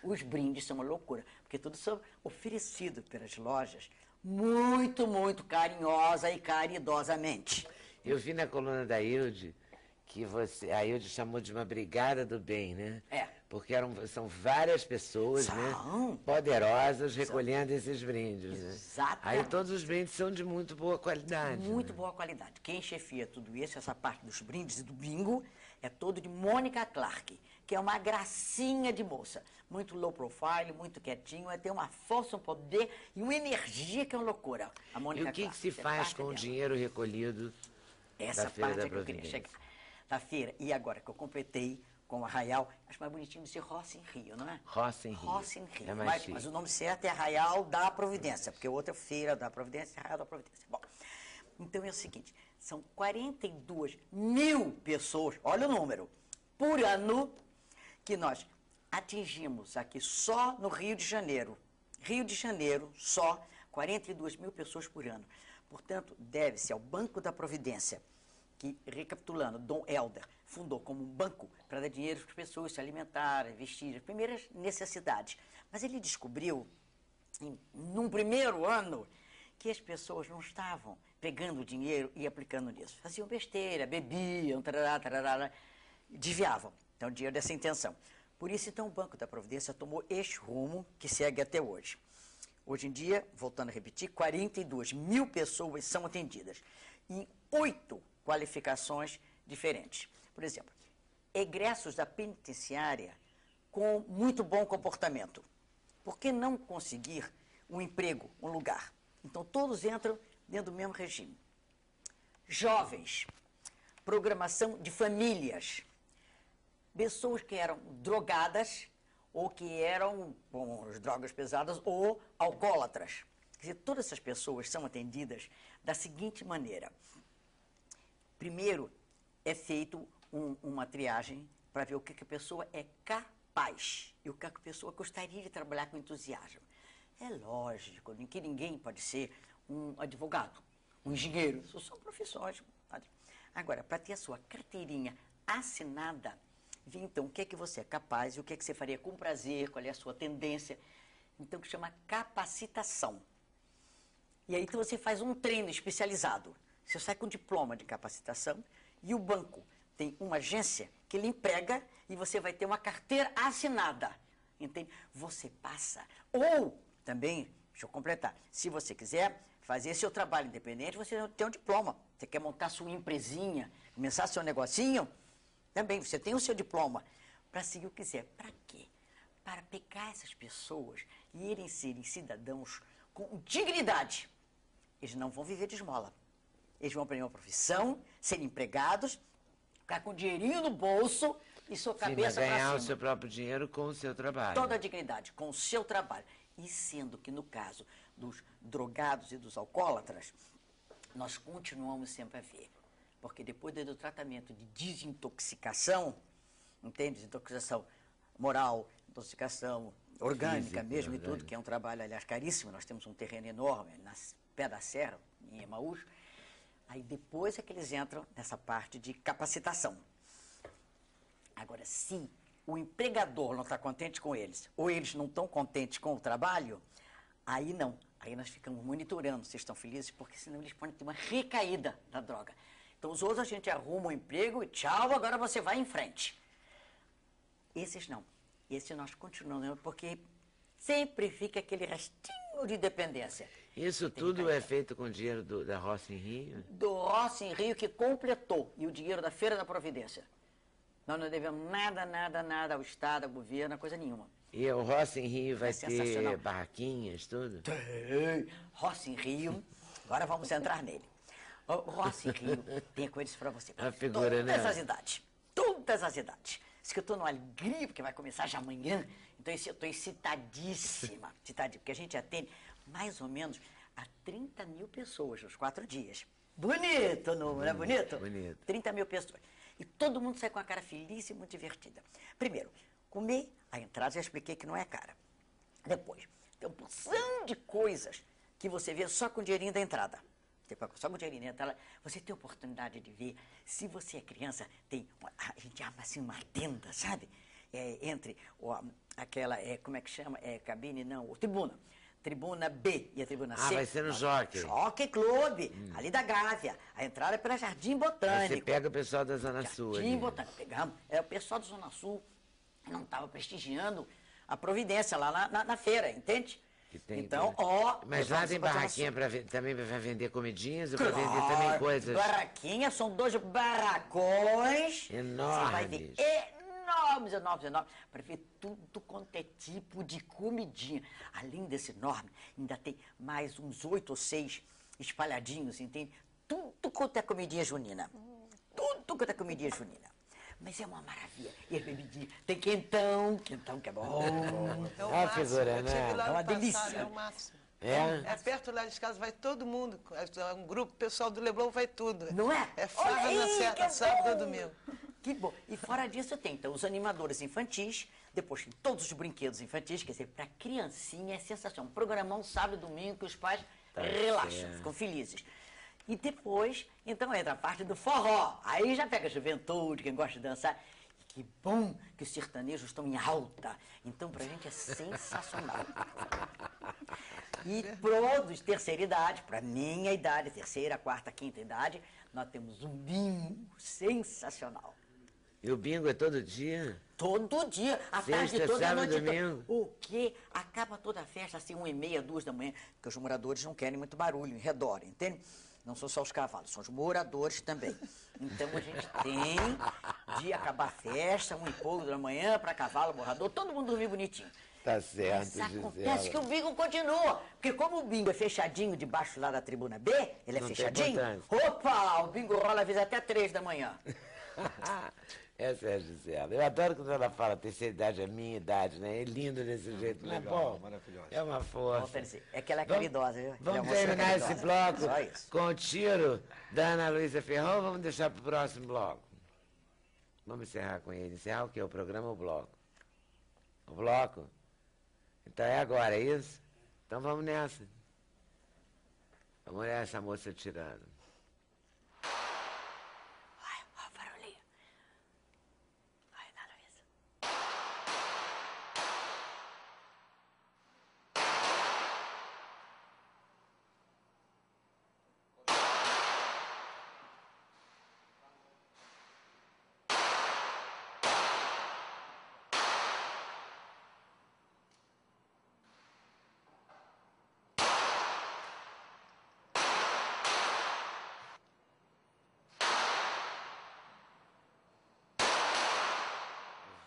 G: Os brindes são uma loucura, porque tudo são oferecido pelas lojas muito, muito carinhosa e caridosamente.
A: Eu vi na coluna da Hilde que a Hilde chamou de uma brigada do bem, né?
G: É.
A: Porque são várias pessoas, né? Poderosas recolhendo esses brindes, né?
G: Exatamente.
A: Aí todos os brindes são de muito boa qualidade.
G: Muito
A: né?
G: boa qualidade. Quem chefia tudo isso, essa parte dos brindes e do bingo, é todo de Mônica Clark, que é uma gracinha de moça. Muito low profile, muito quietinho, tem uma força, um poder e uma energia que é uma loucura. A
A: E
G: Mônica
A: o que,
G: Clark,
A: que se
G: é
A: faz
G: parte
A: com o
G: dela.
A: dinheiro recolhido
G: Essa
A: da Feira
G: parte
A: da
G: é que eu queria
A: Providência?
G: chegar. Da feira, e agora que eu completei com o Arraial, acho mais bonitinho de ser Roça em Rio, não é?
A: Roça em Rio.
G: Roça em Rio.
A: É mais chique.
G: Mas o nome certo é Arraial da Providência, porque o outro é Feira da Providência, Arraial da Providência. Bom, então é o seguinte, são 42 mil pessoas, olha o número, por ano, que nós atingimos aqui só no Rio de Janeiro. Rio de Janeiro, só 42 mil pessoas por ano. Portanto, deve-se ao Banco da Providência, que, recapitulando, Dom Helder fundou como um banco para dar dinheiro para as pessoas se alimentarem, vestir, as primeiras necessidades. Mas ele descobriu, num primeiro ano, que as pessoas não estavam pegando o dinheiro e aplicando nisso. Faziam besteira, bebiam, tarará, tarará, desviavam. Então, dinheiro dessa intenção. Por isso, então, o Banco da Providência tomou este rumo que segue até hoje. Hoje em dia, voltando a repetir, 42 mil pessoas são atendidas em 8 qualificações diferentes. Por exemplo, egressos da penitenciária com muito bom comportamento. Por que não conseguir um emprego, um lugar? Então, todos entram dentro do mesmo regime. Jovens, programação de famílias, pessoas que eram drogadas ou que eram com as drogas pesadas ou alcoólatras. Quer dizer, todas essas pessoas são atendidas da seguinte maneira. Primeiro, é feito uma triagem para ver o que a pessoa é capaz e o que a pessoa gostaria de trabalhar com entusiasmo. É lógico que ninguém pode ser um advogado, um engenheiro, isso são profissões. Agora, para ter a sua carteirinha assinada, ver então o que é que você é capaz e o que é que você faria com prazer, qual é a sua tendência, então que chama capacitação. E aí então você faz um treino especializado. Você sai com diploma de capacitação e o banco tem uma agência que ele emprega e você vai ter uma carteira assinada. Entende? Você passa. Ou também, deixa eu completar, se você quiser fazer seu trabalho independente, você tem um diploma. Você quer montar sua empresinha, começar seu negocinho, também você tem o seu diploma. Para seguir o que quiser. Para quê? Para pegar essas pessoas e irem serem cidadãos com dignidade. Eles não vão viver de esmola. Eles vão aprender uma profissão, serem empregados, ficar com dinheirinho no bolso e sua cabeça para cima.
A: Ganhar o seu próprio dinheiro com o seu trabalho.
G: Toda a dignidade, com o seu trabalho. E sendo que no caso dos drogados e dos alcoólatras, nós continuamos sempre a ver. Porque depois do tratamento de desintoxicação, entende? Desintoxicação moral, intoxicação orgânica mesmo e tudo, que é um trabalho, aliás, caríssimo. Nós temos um terreno enorme, pé da serra, em Emaús. Aí depois é que eles entram nessa parte de capacitação. Agora, se o empregador não está contente com eles, ou eles não estão contentes com o trabalho, aí não. Aí nós ficamos monitorando se estão felizes, porque senão eles podem ter uma recaída da droga. Então, os outros a gente arruma um emprego e tchau, agora você vai em frente. Esses não. Esses nós continuamos, porque sempre fica aquele restinho de dependência.
A: Isso tudo é feito com dinheiro da Roça em Rio?
G: Do Roça em Rio, que completou, e o dinheiro da Feira da Providência. Nós não devemos nada ao Estado, ao governo, coisa nenhuma.
A: E o Roça em Rio vai
G: sensacional.
A: ter barraquinhas, tudo?
G: Tem. Roça em Rio, agora vamos entrar nele. Roça e Rio, tenho coisas para você.
A: A figura,
G: todas
A: né?
G: as idades. Todas as idades. Diz que eu estou numa alegria, porque vai começar já amanhã. Então, eu estou excitadíssima. Porque a gente atende mais ou menos a 30 mil pessoas nos 4 dias. Bonito o número, não é bonito?
A: Bonito.
G: 30 mil pessoas. E todo mundo sai com a cara feliz e muito divertida. Primeiro, comer a entrada, já expliquei que não é cara. Depois, tem uma porção de coisas que você vê só com o dinheirinho da entrada. Só com o dinheirinho da entrada, você tem a oportunidade de ver. Se você é criança, a gente arma assim uma tenda, sabe? Entre aquela, como é que chama? Cabine, não, tribuna. Tribuna B e a tribuna C.
A: Vai ser no Jockey.
G: Jockey Club, ali da Gávea. A entrada é pela Jardim Botânico.
A: Você pega o pessoal da Zona Sul.
G: Jardim Botânico, pegamos. O pessoal da Zona Sul não estava prestigiando a providência lá na feira, entende? Então,
A: Mas lá tem barraquinha também para vender comidinhas e para vender também coisas.
G: Barraquinha, são 2 barracões.
A: Enormes.
G: Você vai ver enormes, para ver tudo quanto é tipo de comidinha. Além desse enorme, ainda tem mais uns 8 ou 6 espalhadinhos, entende? Tudo quanto é comidinha junina. Tudo quanto é comidinha junina. Mas é uma maravilha. E as bebidinhas. Tem quentão que é bom.
C: É o máximo.
A: Figura,
C: Eu tive
A: né?
C: lá
G: É uma
C: no passado,
G: delícia.
C: é o máximo.
A: É?
C: Perto lá de casa, vai todo mundo. É um grupo, o pessoal do Leblon vai tudo.
G: Não é?
C: É farra
G: Olha aí,
C: na certa,
G: que
C: sábado
G: bom.
C: ou domingo.
G: Que bom. E fora disso tem então, os animadores infantis, depois tem todos os brinquedos infantis, quer dizer, para criancinha é sensacional. Um programão sábado e domingo que os pais relaxam, ficam felizes. E depois, então, entra a parte do forró. Aí já pega a juventude, quem gosta de dançar. Que bom que os sertanejos estão em alta. Então, pra gente é sensacional. E todos, terceira idade, pra minha idade, terceira, quarta, quinta idade, nós temos um bingo sensacional.
A: E o bingo é todo dia?
G: Todo dia, a tarde
A: Sexta,
G: toda, a
A: sábado,
G: noite
A: domingo?
G: toda. O quê? Acaba toda a festa assim, 1h30, 2 da manhã, porque os moradores não querem muito barulho em redor, entende? Não são só os cavalos, são os moradores também. Então a gente tem de acabar a festa, 1 e pouco da manhã, para cavalo, morador, todo mundo dormir bonitinho.
A: Tá certo,
G: Mas acontece que o bingo continua, porque como o bingo é fechadinho debaixo lá da tribuna B, ele é
A: Não tem
G: fechadinho.
A: importância.
G: Opa, o bingo rola às vezes até 3 da manhã.
A: Essa é a Gisela. Eu adoro quando ela fala terceira idade é minha idade, né? É lindo desse jeito, né? Bom,
H: maravilhosa.
A: é uma
G: Vamos
A: força.
G: oferecer. É que ela é caridosa, viu?
A: Vamos
G: Ela é uma moça
A: terminar esse
G: caridosa.
A: bloco
G: Só isso.
A: com o tiro da Ana Luísa Ferrão ou vamos deixar para o próximo bloco? Vamos encerrar com ele. Encerrar o quê? O programa ou o bloco? O bloco? Então é agora, é isso? Então vamos nessa. Vamos olhar essa moça tirando.
G: Ai, ó, o barulhinho. Ai, nada mesmo.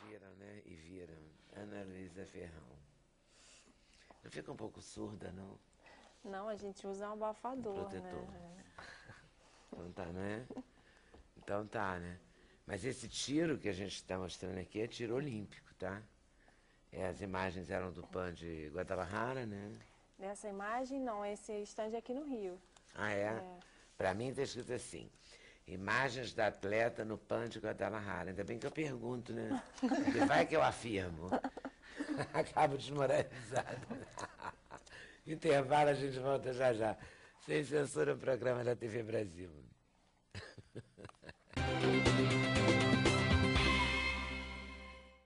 A: Viram, né? E viram. Ana Luísa Ferrão. Não fica um pouco surda, não?
D: Não, a gente usa um abafador,
A: Protetor.
D: né?
A: Então tá, né? Então tá, né? Mas esse tiro que a gente está mostrando aqui é tiro olímpico, tá? As imagens eram do PAN de Guadalajara, né?
D: Nessa imagem, não, esse stand aqui no Rio.
A: Ah, é? Pra mim tá escrito assim, imagens da atleta no PAN de Guadalajara. Ainda bem que eu pergunto, né? Porque vai que eu afirmo. Acabo desmoralizado. Intervalo, a gente volta já já. Sem censura, o programa da TV Brasil.